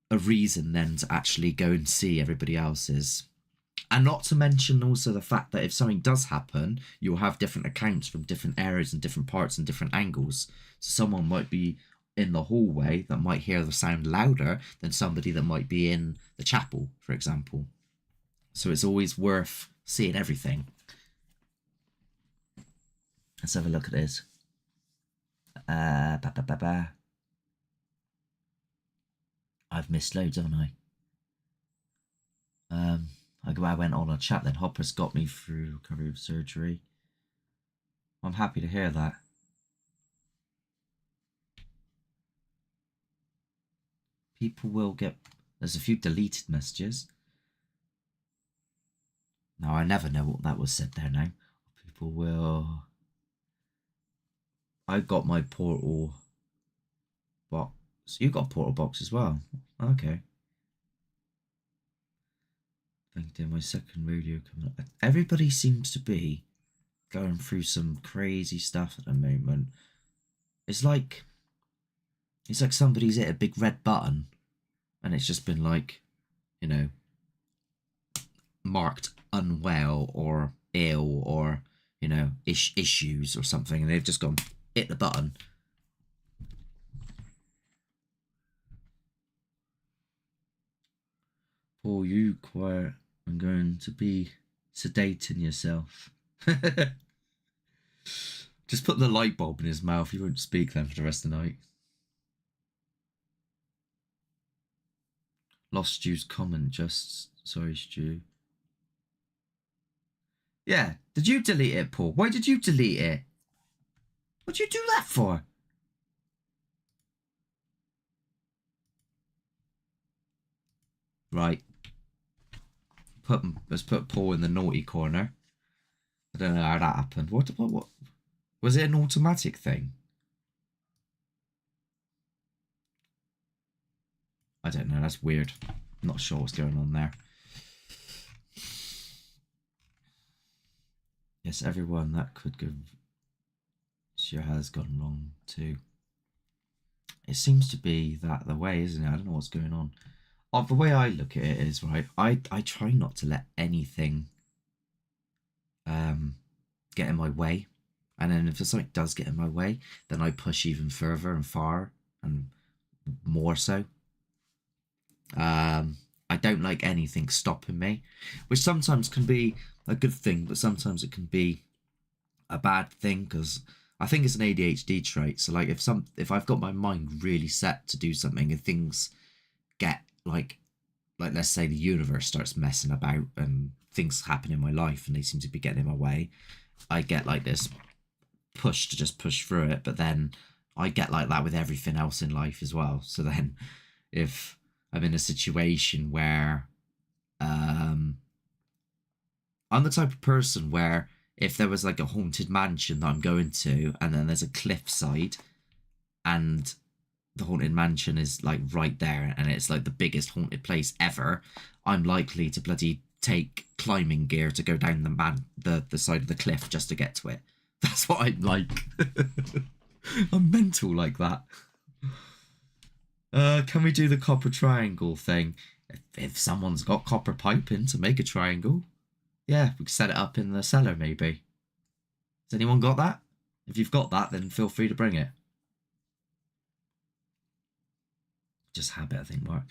reason then to actually go and see everybody else's. And not to mention also the fact that if something does happen, you'll have different accounts from different areas and different parts and different angles. So someone might be in the hallway that might hear the sound louder than somebody that might be in the chapel, for example. So it's always worth seeing everything. Let's have a look at this. I've missed loads, haven't I? I went on a chat then. Hopper's got me through recovery of surgery. I'm happy to hear that. People will get... There's a few deleted messages. Now, I never know what that was said there now. People will... I got my portal box. You got a portal box as well. Okay. I think I did my second radio coming up. Everybody seems to be going through some crazy stuff at the moment. It's like somebody's hit a big red button and it's just been like, you know, marked unwell or ill or, you know, issues or something, and they've just gone, hit the button. Paul, you quiet. I'm going to be sedating yourself. Just put the light bulb in his mouth. He won't speak then for the rest of the night. Lost Stu's comment just... Sorry, Stu. Yeah, did you delete it, Paul? Why did you delete it? What'd you do that for? Right. Let's put Paul in the naughty corner. I don't know how that happened. What? Was it an automatic thing? I don't know. That's weird. I'm not sure what's going on there. Yes, everyone, that could go... Sure has gone wrong too. It seems to be that the way, isn't it? I don't know what's going on. The way I look at it is, right, I try not to let anything get in my way. And then if something does get in my way, then I push even further and far and more so. I don't like anything stopping me, which sometimes can be a good thing, but sometimes it can be a bad thing, because I think it's an ADHD trait. So like if I've got my mind really set to do something and things get like let's say the universe starts messing about and things happen in my life and they seem to be getting in my way, I get like this push to just push through it. But then I get like that with everything else in life as well. So then if I'm in a situation where I'm the type of person where if there was like a haunted mansion that I'm going to and then there's a cliffside and the haunted mansion is like right there and it's like the biggest haunted place ever, I'm likely to bloody take climbing gear to go down the side of the cliff just to get to it. That's what I'm like. I'm mental like that. Can we do the copper triangle thing? If someone's got copper piping to make a triangle, yeah, we can set it up in the cellar maybe. Has anyone got that? If you've got that, then feel free to bring it. Just habit, I think, Mark.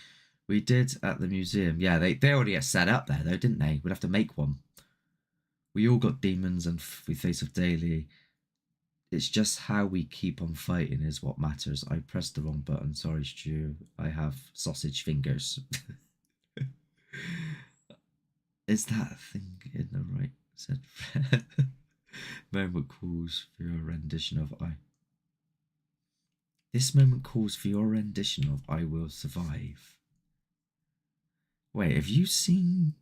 We did at the museum. Yeah, they already get set up there, though, didn't they? We'd have to make one. We all got demons and we face off daily. It's just how we keep on fighting is what matters. I pressed the wrong button. Sorry, Stu. I have sausage fingers. Is that thing in the right? Said moment calls for your rendition of I. This moment calls for your rendition of I Will Survive. Wait, have you seen...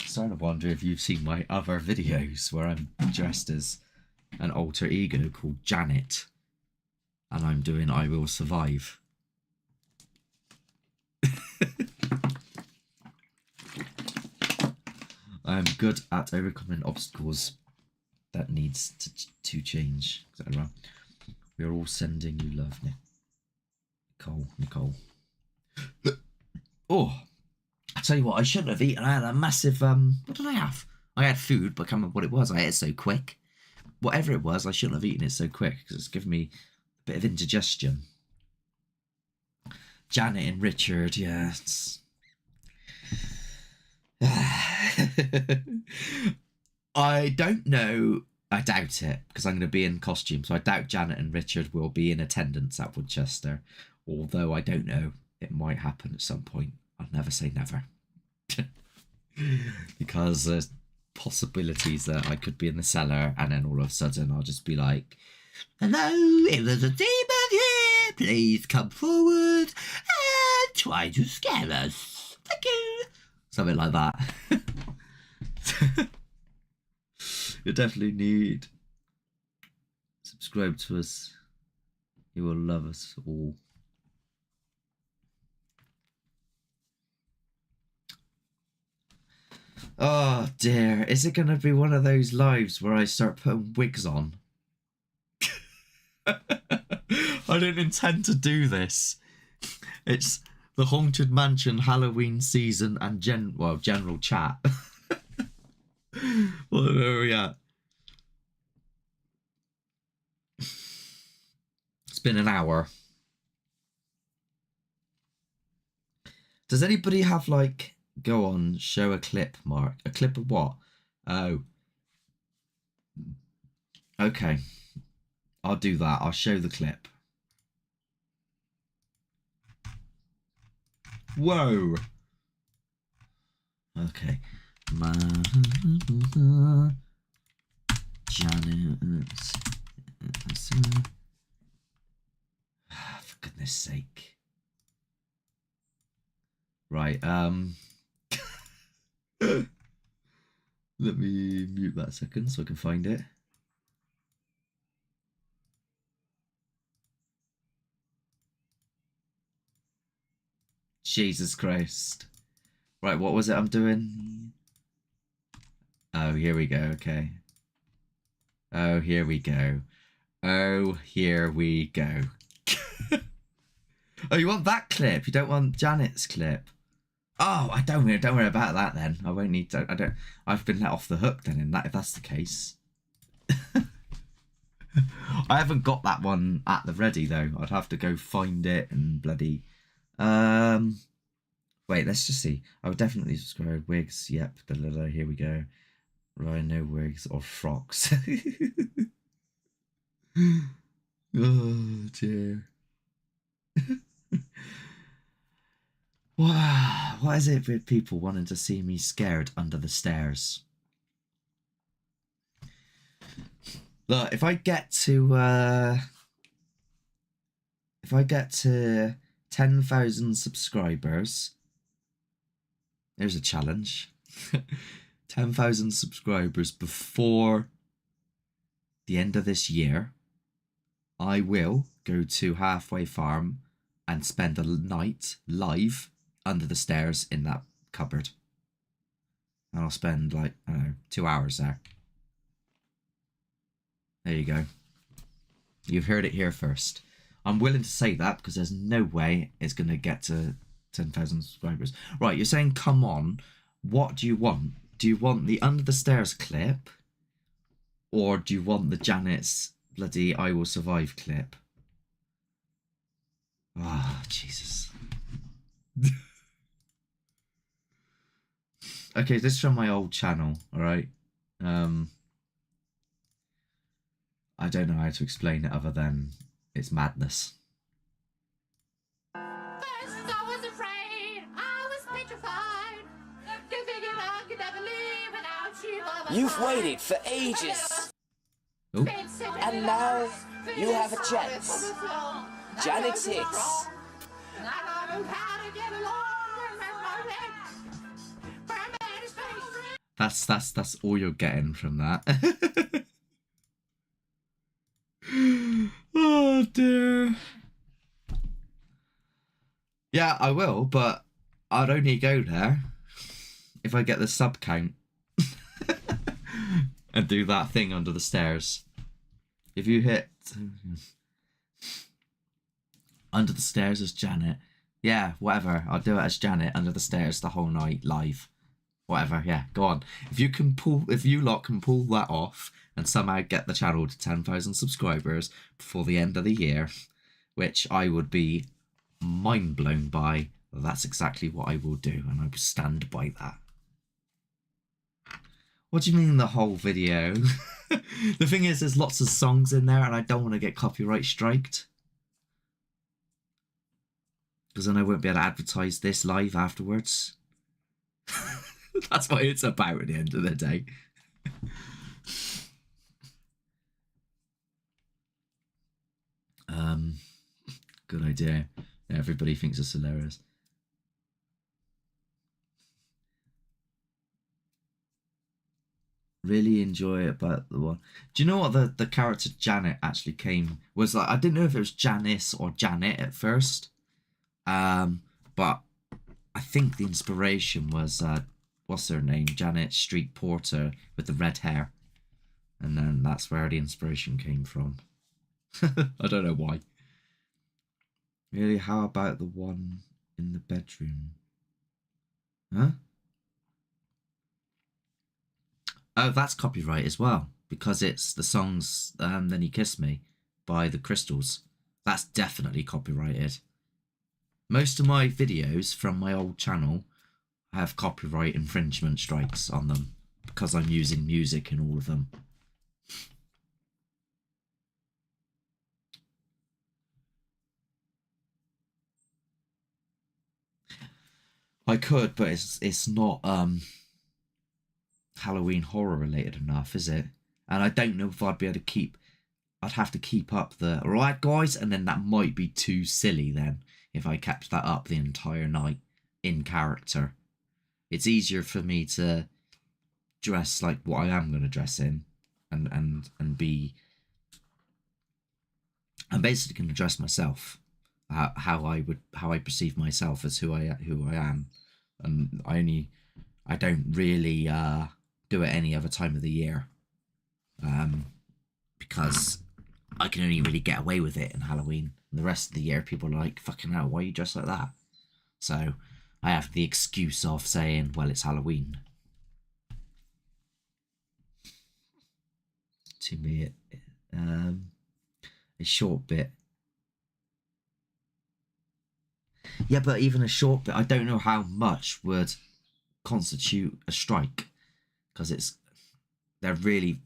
Starting to wonder if you've seen my other videos where I'm dressed as an alter ego called Janet and I'm doing I Will Survive. I'm good at overcoming obstacles that needs to change, etc. We are all sending you love, Nicole. Oh, I tell you what, I shouldn't have eaten. I had a massive what did I have? I had food, but I can't remember what it was. I ate it so quick. Whatever it was, I shouldn't have eaten it so quick because it's given me a bit of indigestion. Janet and Richard, yeah. I don't know. I doubt it because I'm going to be in costume. So I doubt Janet and Richard will be in attendance at Woodchester. Although I don't know. It might happen at some point. I'll never say never. Because there's possibilities that I could be in the cellar and then all of a sudden I'll just be like, hello, it was a demon here. Please come forward and try to scare us. Thank you. Something like that. You definitely need subscribe to us. You will love us all. Oh dear, is it going to be one of those lives where I start putting wigs on? I don't intend to do this. It's the Haunted Mansion Halloween season and general chat. Where are we at? It's been an hour. Does anybody have like... Go on, show a clip, Mark. A clip of what? Oh. Okay. I'll do that. I'll show the clip. Whoa. Okay. Janet. For goodness sake. Right, let me mute that a second so I can find it. Jesus Christ. Right, what was it I'm doing? Oh, here we go, okay. Oh, here we go. Oh, here we go. Oh, you want that clip? You don't want Janet's clip? Oh, I don't worry about that then. I won't need to. I've been let off the hook then. In that, if that's the case, I haven't got that one at the ready though. I'd have to go find it and bloody. Wait, let's just see. I would definitely subscribe. Wigs, yep. Here we go. Rhino wigs or frocks. Oh dear. Wow, what is it with people wanting to see me scared under the stairs? Look, if I get to 10,000 subscribers, there's a challenge. 10,000 subscribers before the end of this year, I will go to Halfway Farm and spend a night live under the stairs in that cupboard. And I'll spend like, I don't know, 2 hours there. There you go. You've heard it here first. I'm willing to say that because there's no way it's going to get to 10,000 subscribers. Right, you're saying come on. What do you want? Do you want the Under the Stairs clip? Or do you want the Janet's bloody I Will Survive clip? Ah, oh, Jesus. Okay, this is from my old channel, alright? I don't know how to explain it other than it's madness. First I was afraid, I was petrified. You figured I could never live without you by my You've side. waited for ages. Oh. And now you have a chance. Janet's hits. That's all you're getting from that. Oh dear. Yeah, I will, but I'd only go there if I get the sub count and do that thing under the stairs. If you hit under the stairs as Janet, yeah, whatever. I'll do it as Janet under the stairs the whole night live. Whatever, yeah, go on. If you lot can pull that off and somehow get the channel to 10,000 subscribers before the end of the year, which I would be mind blown by, that's exactly what I will do, and I will stand by that. What do you mean the whole video? The thing is, there's lots of songs in there and I don't want to get copyright striked. Because then I won't be able to advertise this live afterwards. That's what it's about at the end of the day. Good idea. Everybody thinks it's hilarious. Really enjoy it, but the one. Do you know what the character Janet actually was like? I didn't know if it was Janice or Janet at first. But I think the inspiration was what's her name? Janet Street Porter with the red hair. And then that's where the inspiration came from. I don't know why. Really, how about the one in the bedroom? Huh? Oh, that's copyright as well, because it's the songs Then You Kiss Me by the Crystals. That's definitely copyrighted. Most of my videos from my old channel have copyright infringement strikes on them because I'm using music in all of them. I could, but it's not Halloween horror related enough, is it? And I don't know if I'd be able to keep. I'd have to keep up the alright guys, and then that might be too silly then if I kept that up the entire night in character. It's easier for me to dress like what I am going to dress in and be. I'm basically going to dress myself how I perceive myself as who I am, and I don't really do it any other time of the year, because I can only really get away with it in Halloween. And the rest of the year, people are like, "Fucking hell, why are you dressed like that?" So I have the excuse of saying, "Well, it's Halloween." To me, a short bit. Yeah, but even a short bit, I don't know how much would constitute a strike, because they're really,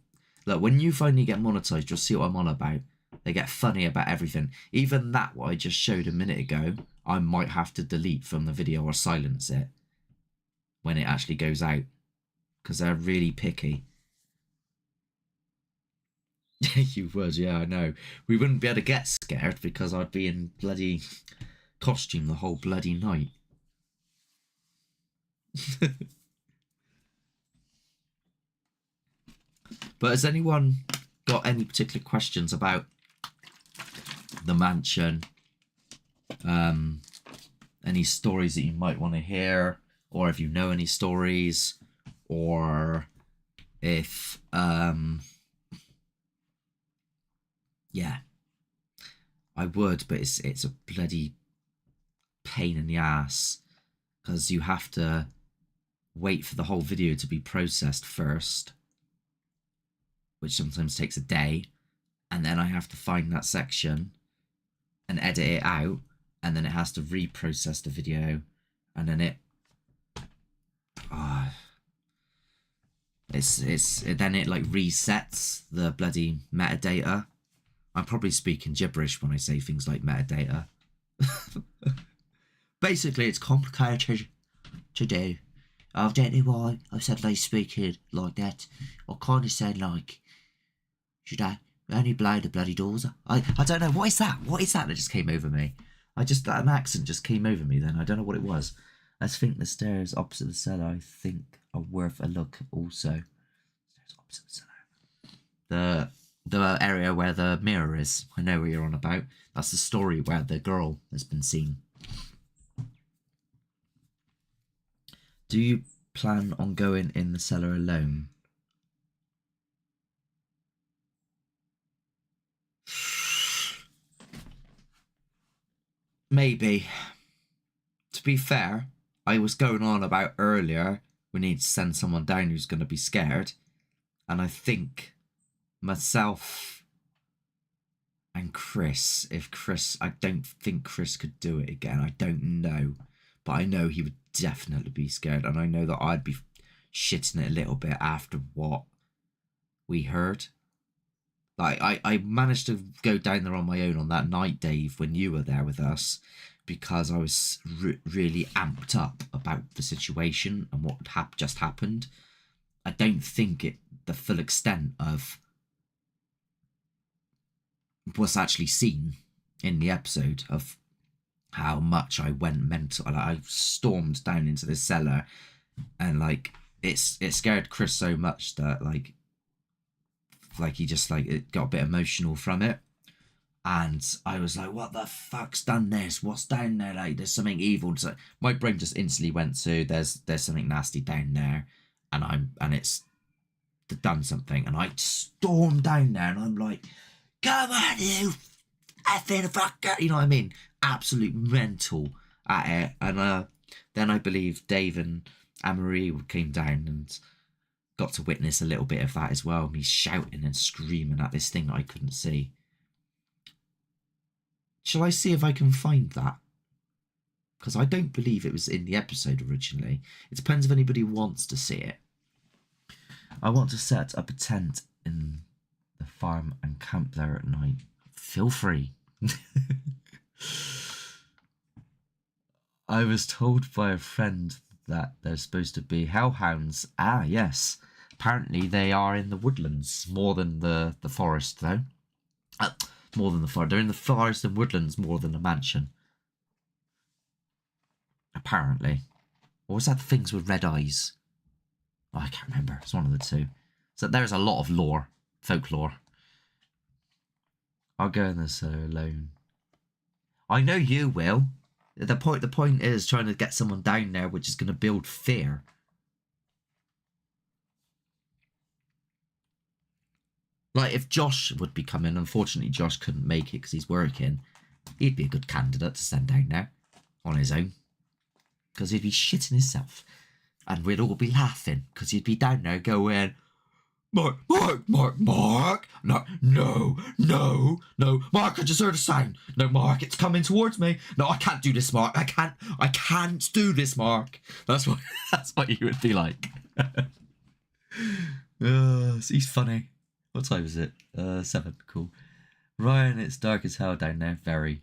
look, when you finally get monetized, you'll see what I'm on about. They get funny about everything. Even that, what I just showed a minute ago, I might have to delete from the video or silence it when it actually goes out, because they're really picky. You would, yeah, I know. We wouldn't be able to get scared because I'd be in bloody costume the whole bloody night. But has anyone got any particular questions about the mansion, any stories that you might want to hear, or if you know any stories, or if yeah, I would, but it's a bloody pain in the ass because you have to wait for the whole video to be processed first, which sometimes takes a day, and then I have to find that section and edit it out, and then it has to reprocess the video, and then then it like resets the bloody metadata. I'm probably speaking gibberish when I say things like metadata. Basically, it's complicated to do. I don't know why I suddenly speaking like that. I kind of sound like, should I only blow the bloody doors? I don't know. What is that? What is that just came over me? An accent just came over me then. I don't know what it was. I think the stairs opposite the cellar, I think, are worth a look also. Stairs opposite the cellar. The area where the mirror is. I know what you're on about. That's the story where the girl has been seen. Do you plan on going in the cellar alone? Maybe. To be fair, I was going on about earlier, we need to send someone down who's going to be scared. And I think myself and Chris, I don't think Chris could do it again. I don't know. But I know he would definitely be scared. And I know that I'd be shitting it a little bit after what we heard. Like, I managed to go down there on my own on that night, Dave, when you were there with us, because I was really amped up about the situation and what just happened. I don't think the full extent of what's actually seen in the episode of how much I went mental. Like, I stormed down into the cellar, and like it scared Chris so much that like he just like it got a bit emotional from it. And I was like, what the fuck's done this? What's down there? Like, there's something evil. So my brain just instantly went to there's something nasty down there, and it's done something. And I stormed down there, and I'm like, come on, you effing fucker. You know what I mean? Absolute mental at it. And then I believe Dave and Anne-Marie came down and got to witness a little bit of that as well. Me shouting and screaming at this thing that I couldn't see. Shall I see if I can find that? Because I don't believe it was in the episode originally. It depends if anybody wants to see it. I want to set up a tent in the farm and camp there at night. Feel free. I was told by a friend that there's supposed to be hellhounds. Ah, yes. Apparently they are in the woodlands more than the forest, though. More than the forest. They're in the forest and woodlands more than the mansion. Apparently. Or was that the things with red eyes? Oh, I can't remember. It's one of the two. So there's a lot of lore. Folklore. I'll go in the cellar alone. I know you will. The point is trying to get someone down there which is going to build fear. Like, if Josh would be coming, unfortunately Josh couldn't make it because he's working, he'd be a good candidate to send down there on his own. Because he'd be shitting himself. And we'd all be laughing because he'd be down there going, Mark, no, Mark, I just heard a sound. No, Mark, it's coming towards me. No, I can't do this, Mark. I can't do this, Mark. That's what you would be like. He's funny. What time is it? 7. Cool. Ryan, it's dark as hell down there. Very.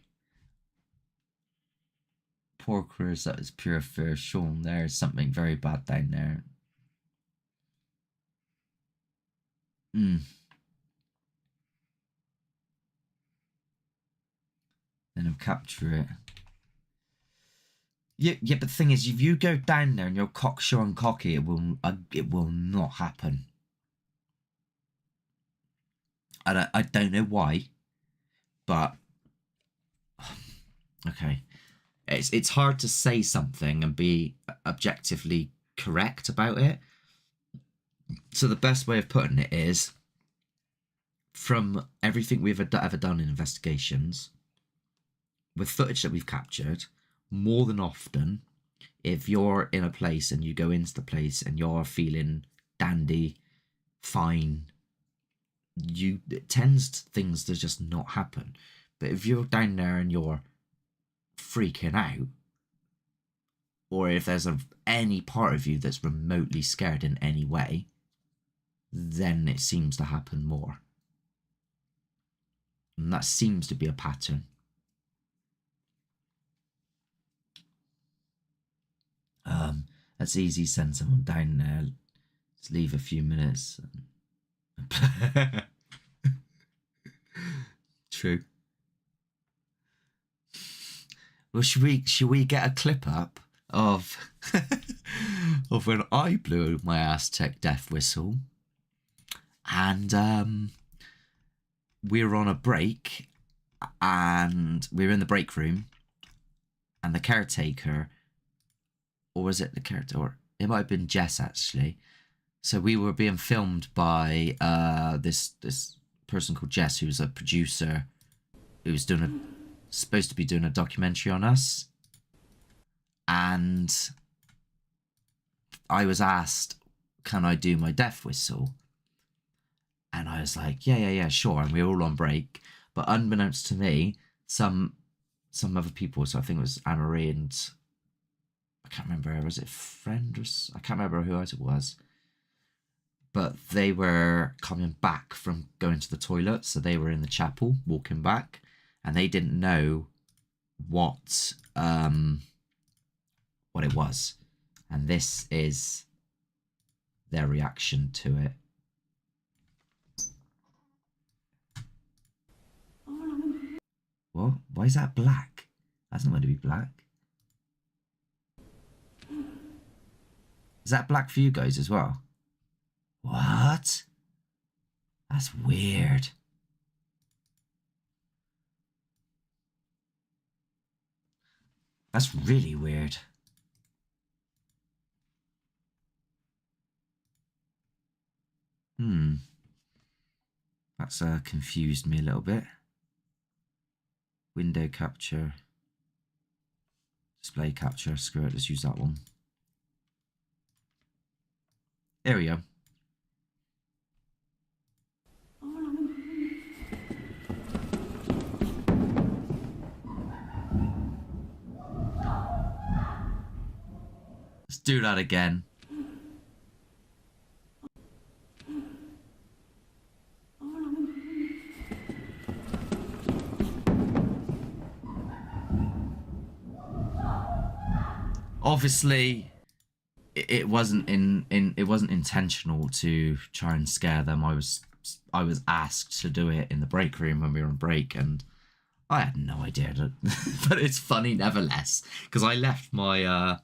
Poor Chris, that is pure fear. Sean, there's something very bad down there. Then I'll capture it. Yeah, but the thing is, if you go down there and you're cocksure and cocky, it will not happen. And I don't know why, but okay. It's hard to say something and be objectively correct about it. So the best way of putting it is, from everything we've ever done in investigations, with footage that we've captured, more than often, if you're in a place and you go into the place and you're feeling dandy, fine, it tends to things to just not happen. But if you're down there and you're freaking out, or if there's any part of you that's remotely scared in any way, then it seems to happen more. And that seems to be a pattern. That's easy. Send someone down there. Just leave a few minutes. True. Well, should we get a clip up of of when I blew my Aztec death whistle, and we were on a break, and we were in the break room, and the caretaker, or was it the caretaker? Or it might have been Jess actually. So we were being filmed by this person called Jess, who's a producer, who was supposed to be doing a documentary on us. And I was asked, can I do my death whistle? And I was like, yeah, sure. And we were all on break. But unbeknownst to me, some other people, so I think it was Anne-Marie and I can't remember, was it a friend or I can't remember who it was. But they were coming back from going to the toilet, so they were in the chapel walking back, and they didn't know what it was, and this is their reaction to it. What? Why is that black? That's not meant to be black. Is that black for you guys as well? What? That's weird. That's really weird. That's confused me a little bit. Window capture. Display capture. Screw it, let's use that one. There we go. Let's do that again. Obviously, it wasn't it wasn't intentional to try and scare them. I was asked to do it in the break room when we were on break, and I had no idea. But it's funny nevertheless, because I left my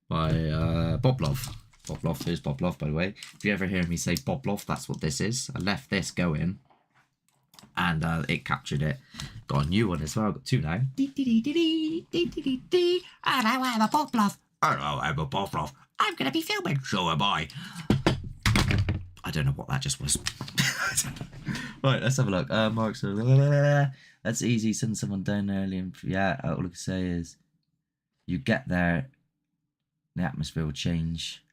my Boblov. Boblov, here's Boblov, by the way. If you ever hear me say Boblov, that's what this is. I left this going, and it captured it. Got a new one as well. I've got two now. Hello, I'm a Boblov. Hello, I'm a Boblov. I'm going to be filming. So am I. I don't know what that just was. Right, let's have a look. Mark's. That's easy. Send someone down early. And yeah, all I can say is, you get there, the atmosphere will change.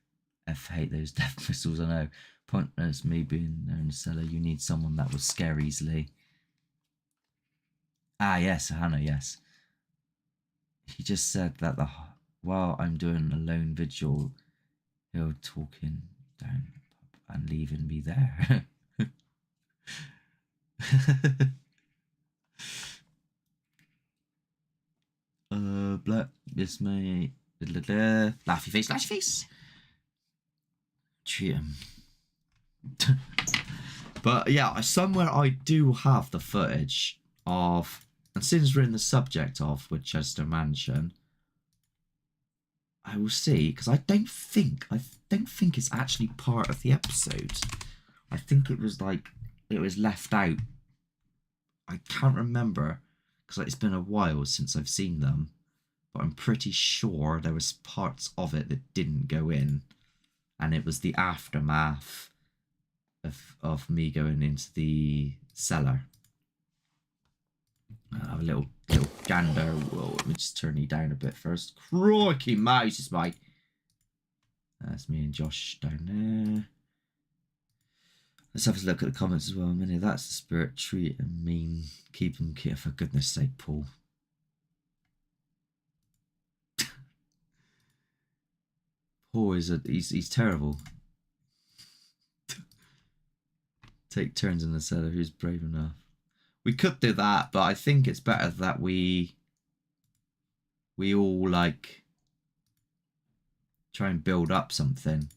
F hate those death whistles. I know. Pointless me being there in the cellar. You need someone that will scare easily. Ah, yes, Hannah. Yes. He just said that while I'm doing a lone vigil, he'll talking down and leaving me there. Black, this may laughy face, lashy face. Treat him. But yeah, somewhere I do have the footage of, and since we're in the subject of Winchester Mansion, I will see, because I don't think it's actually part of the episode. I think it was left out I can't remember because it's been a while since I've seen them, but I'm pretty sure there was parts of it that didn't go in, and it was the aftermath of me going into the cellar. I'll have a little gander. Whoa, let me just turn you down a bit first. Crikey, Moses, mate. That's me and Josh down there. Let's have a look at the comments as well. Many that's the spirit. Treat and mean. Keep them kid. For goodness sake, Paul. Paul is he's terrible. Take turns in the cellar. Who's brave enough? We could do that, but I think it's better that we all like try and build up something.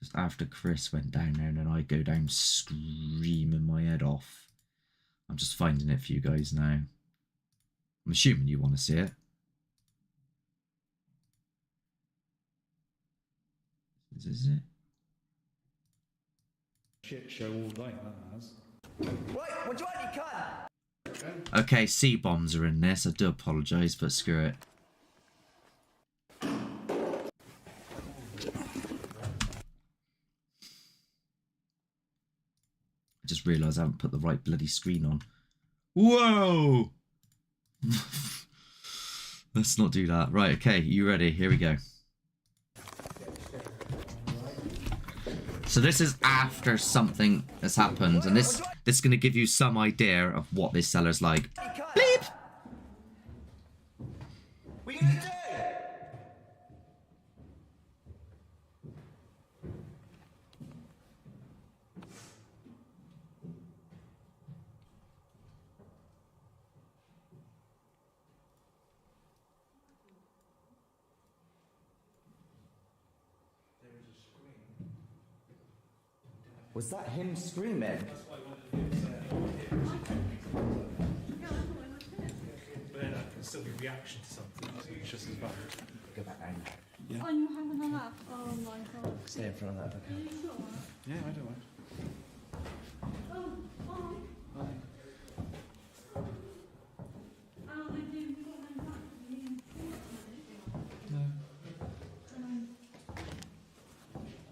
Just after Chris went down there, and then I go down screaming my head off. I'm just finding it for you guys now. I'm assuming you want to see it. Is it? Shit show all night, that has. Wait, what do you want, you cunt? Okay, C-bombs are in this. I do apologise, but screw it. I just realised I haven't put the right bloody screen on. Whoa! Let's not do that. Right, okay, you ready? Here we go. So this is after something has happened, and this is going to give you some idea of what this cellar's like. Bleep! What are you gonna do? Was that him screaming? But then that can still be reaction to something. It's just as bad. Go back down. Yeah. Oh, you're having a laugh. Oh my god. Stay in front of that. Are you sure? Yeah, I don't mind. Oh, oh. Hi. Oh, they do. We've got them back. No.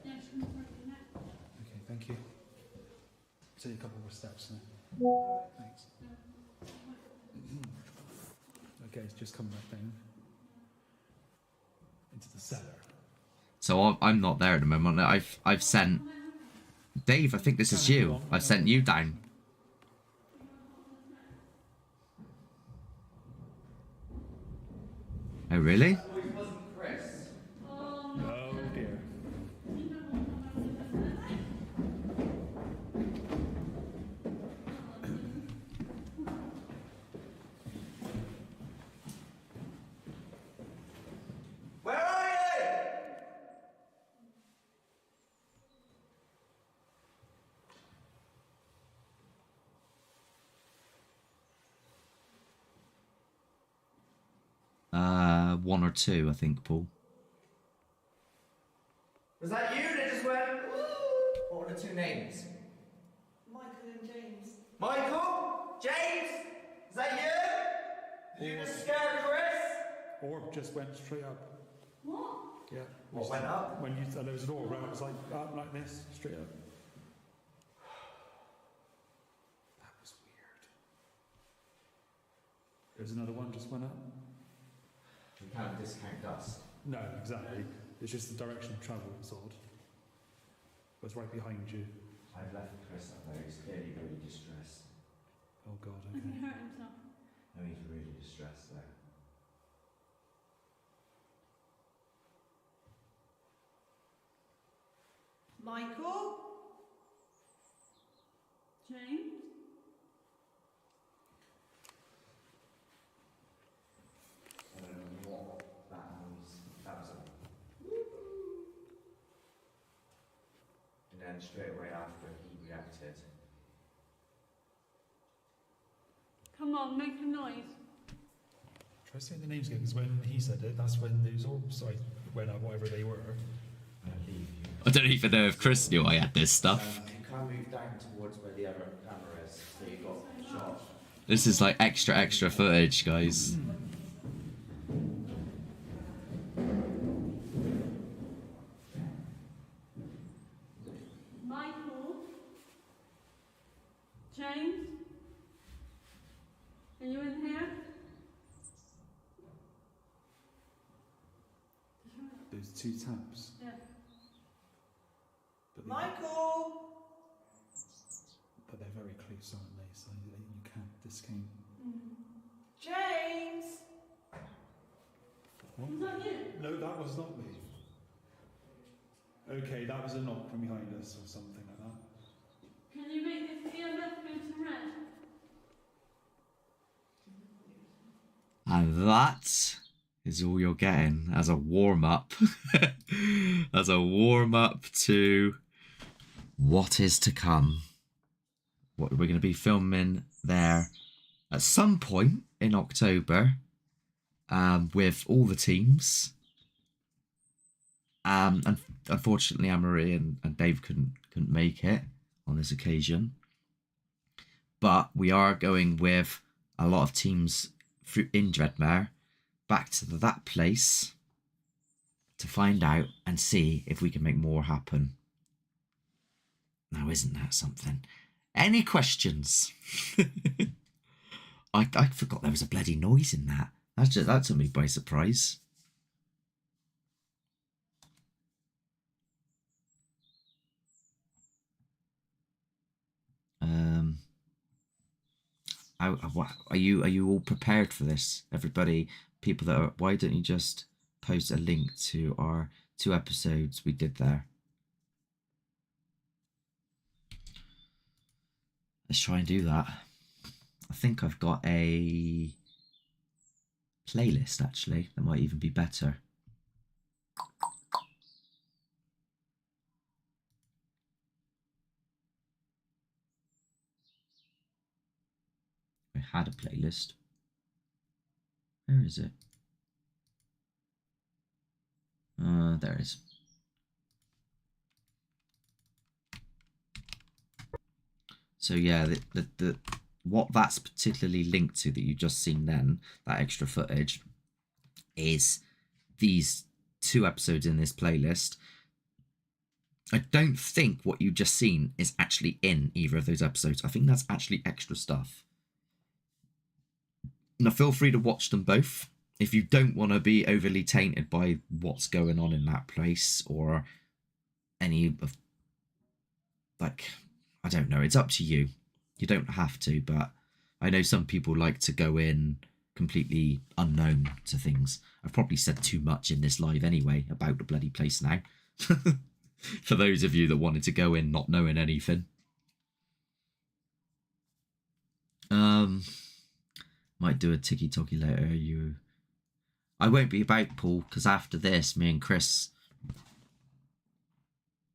Yeah, she's going to break your neck. Okay, thank you. Take a couple more steps now. Thanks. Okay, it's just coming back down into the cellar. So I'm not there at the moment. I've sent Dave. I think this is you. I've sent you down. Oh really? Oh dear. Where are you? One or two, I think, Paul. Was that you that just went, woo? What were the two names? Michael and James. Michael? James? Is that you? You just scared Chris? Or just went straight up. What? Yeah. What went up? When you and there was a door around, it was like up like this, straight up. That was weird. There's another one just went up. You can't discount dust. No, exactly. It's just the direction of travel was odd. It was right behind you. I've left Chris up there. He's clearly really distressed. Oh god, Has he okay. hurt himself? No, he's really distressed there. Michael? James? I don't know what that noise. That was and then straight away after he reacted. Come on, make a noise. Try saying the names again, because when he said it, that's when those orbs went up, whatever they were. I don't even know if Chris knew I had this stuff. You can't move down towards where the other camera is. So you This is like extra footage, guys. Michael? James? Are you in here? There's 2 taps. Yeah. But Michael! but they're very close, aren't they? So you can't, this can't. James! What? Was that you? No, that was not me. Okay, that was a knock from behind us or something like that. Can you make this EMF go to red? And that is all you're getting as a warm-up. As a warm-up to what is to come. What we're going to be filming there at some point in October with all the teams. And unfortunately, Anne-Marie and Dave couldn't make it on this occasion. But we are going with a lot of teams in Dreadmere back to that place to find out and see if we can make more happen. Now, isn't that something? Any questions? I forgot there was a bloody noise in that. That took me by surprise. Are you all prepared for this? Everybody, people that are, why don't you just post a link to our 2 episodes we did there? Let's try and do that. I think I've got a playlist actually that might even be better. I had a playlist. Where is it? There it is. So yeah, the what that's particularly linked to that you just seen then, that extra footage, is these 2 episodes in this playlist. I don't think what you just seen is actually in either of those episodes. I think that's actually extra stuff. Now feel free to watch them both. If you don't want to be overly tainted by what's going on in that place or any of, like, I don't know, it's up to you. You don't have to, but I know some people like to go in completely unknown to things. I've probably said too much in this live anyway about the bloody place now. For those of you that wanted to go in not knowing anything. Might do a tiki-toki later. I won't be about, Paul, because after this, me and Chris...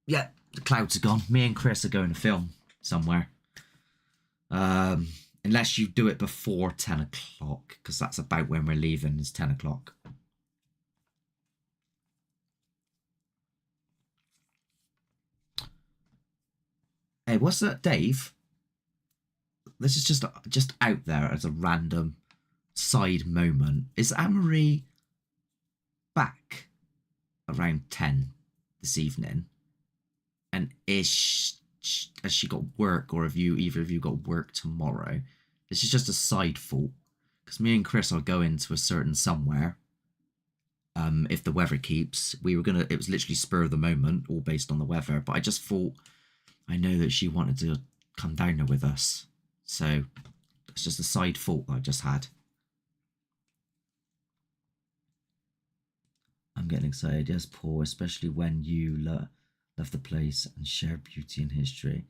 Yeah, the clouds are gone. Me and Chris are going to film somewhere. Unless you do it before 10 o'clock, because that's about when we're leaving, is 10 o'clock. Hey, what's that, Dave? This is just out there as a random side moment. Is Anne-Marie back around 10 this evening? And has she got work, or have either of you got work tomorrow? This is just a side thought, because me and Chris are going to a certain somewhere. If the weather keeps, it was literally spur of the moment, all based on the weather. But I just thought, I know that she wanted to come down there with us, so it's just a side thought that I just had. I'm getting excited, yes, Paul, especially when you love the place and share beauty and history.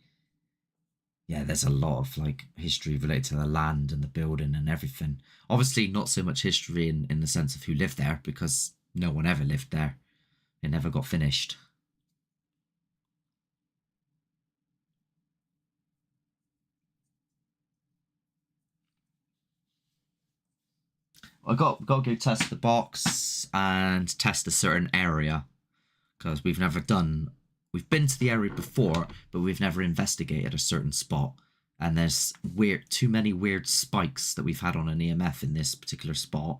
Yeah, there's a lot of like history related to the land and the building and everything. Obviously not so much history in the sense of who lived there, because no one ever lived there. It never got finished. I got to go test the box and test a certain area, because we've been to the area before, but we've never investigated a certain spot. And there's too many weird spikes that we've had on an EMF in this particular spot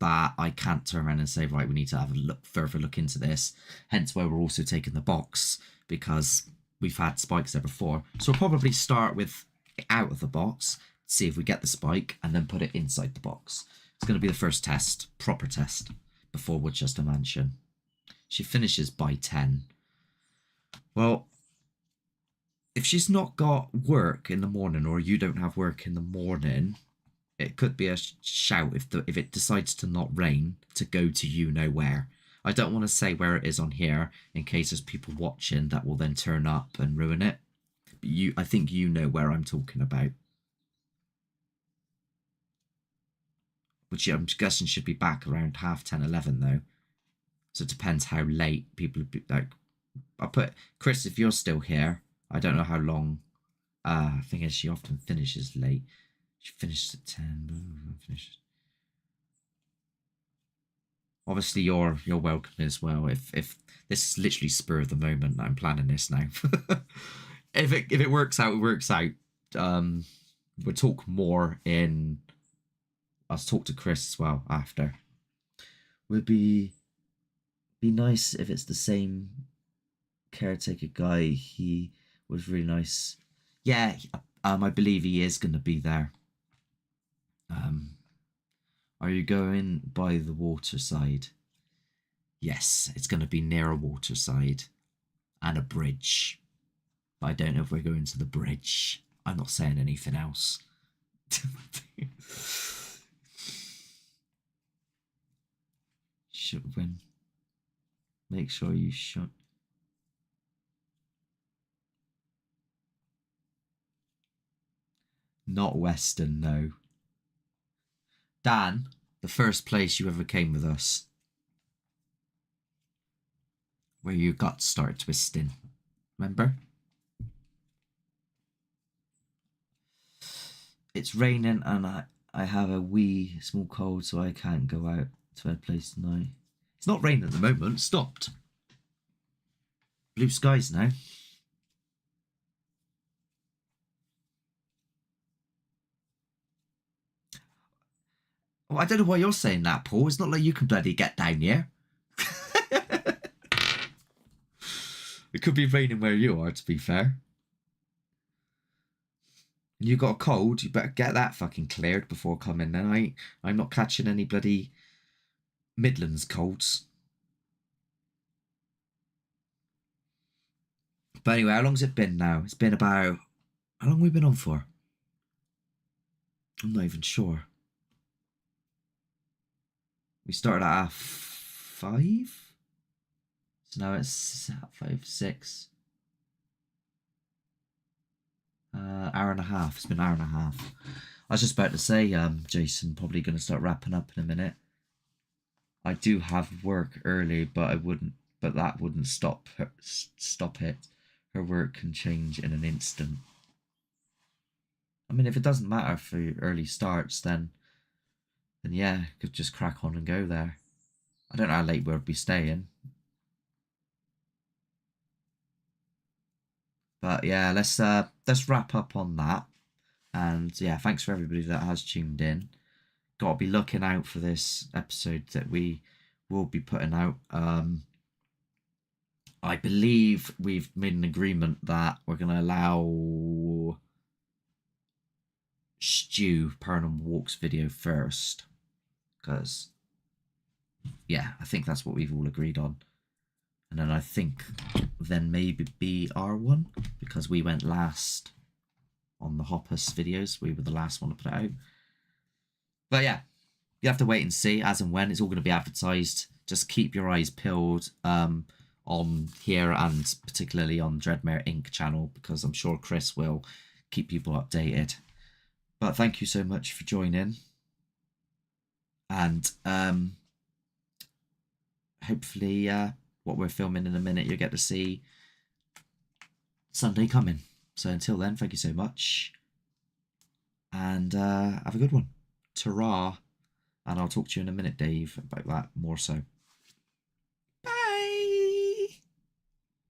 that I can't turn around and say, right, we need to have a further look into this. Hence why we're also taking the box, because we've had spikes there before. So we'll probably start with out of the box, see if we get the spike, and then put it inside the box. It's going to be the first test, proper test, before Woodchester Mansion. She finishes by 10. Well, if she's not got work in the morning, or you don't have work in the morning, it could be a shout if it decides to not rain to go to you know where. I don't want to say where it is on here in case there's people watching that will then turn up and ruin it. But I think you know where I'm talking about. Which I'm guessing should be back around 10:30, 11 though. So it depends how late people would be. Like, I'll put Chris, if you're still here, I don't know how long. I think she often finishes late. She finished at 10. Obviously, you're welcome as well. If this is literally spur of the moment that I'm planning this now. if it works out, it works out. We'll talk more in. I'll talk to Chris as well after. Would be nice if it's the same caretaker guy. He was really nice. Yeah, I believe he is going to be there. Are you going by the waterside? Yes, it's going to be near a waterside and a bridge. But I don't know if we're going to the bridge. I'm not saying anything else. Should win. Make sure you should. Not Western, no. Dan, the first place you ever came with us, where your guts started twisting. Remember? It's raining and I have a wee small cold, so I can't go out to a place tonight. It's not raining at the moment. Stopped. Blue skies now. Well, I don't know why you're saying that, Paul. It's not like you can bloody get down here. It could be raining where you are, to be fair. And you got a cold, you better get that fucking cleared before coming. Then I'm not catching any bloody Midlands colds. But anyway, how long's it been now? It's been about... How long have we been on for? I'm not even sure. We started at 5? So now it's 5, 6. Hour and a half. It's been an hour and a half. I was just about to say, Jason, probably going to start wrapping up in a minute. I do have work early, but that wouldn't stop it. Her work can change in an instant. I mean, if it doesn't matter for early starts, then yeah, could just crack on and go there. I don't know how late we'll be staying. But yeah, let's wrap up on that. And yeah, thanks for everybody that has tuned in. Got to be looking out for this episode that we will be putting out. I believe we've made an agreement that we're going to allow Stu Paranormal Walks video first. Because, yeah, I think that's what we've all agreed on. And then I think then maybe be our one, because we went last on the Hoppus videos. We were the last one to put it out. But yeah, you have to wait and see as and when. It's all going to be advertised. Just keep your eyes peeled on here, and particularly on Dreadmare Inc. channel, because I'm sure Chris will keep people updated. But thank you so much for joining. And hopefully what we're filming in a minute, you'll get to see Sunday coming. So until then, thank you so much. And have a good one. Ta-ra. And I'll talk to you in a minute, Dave, about that more so.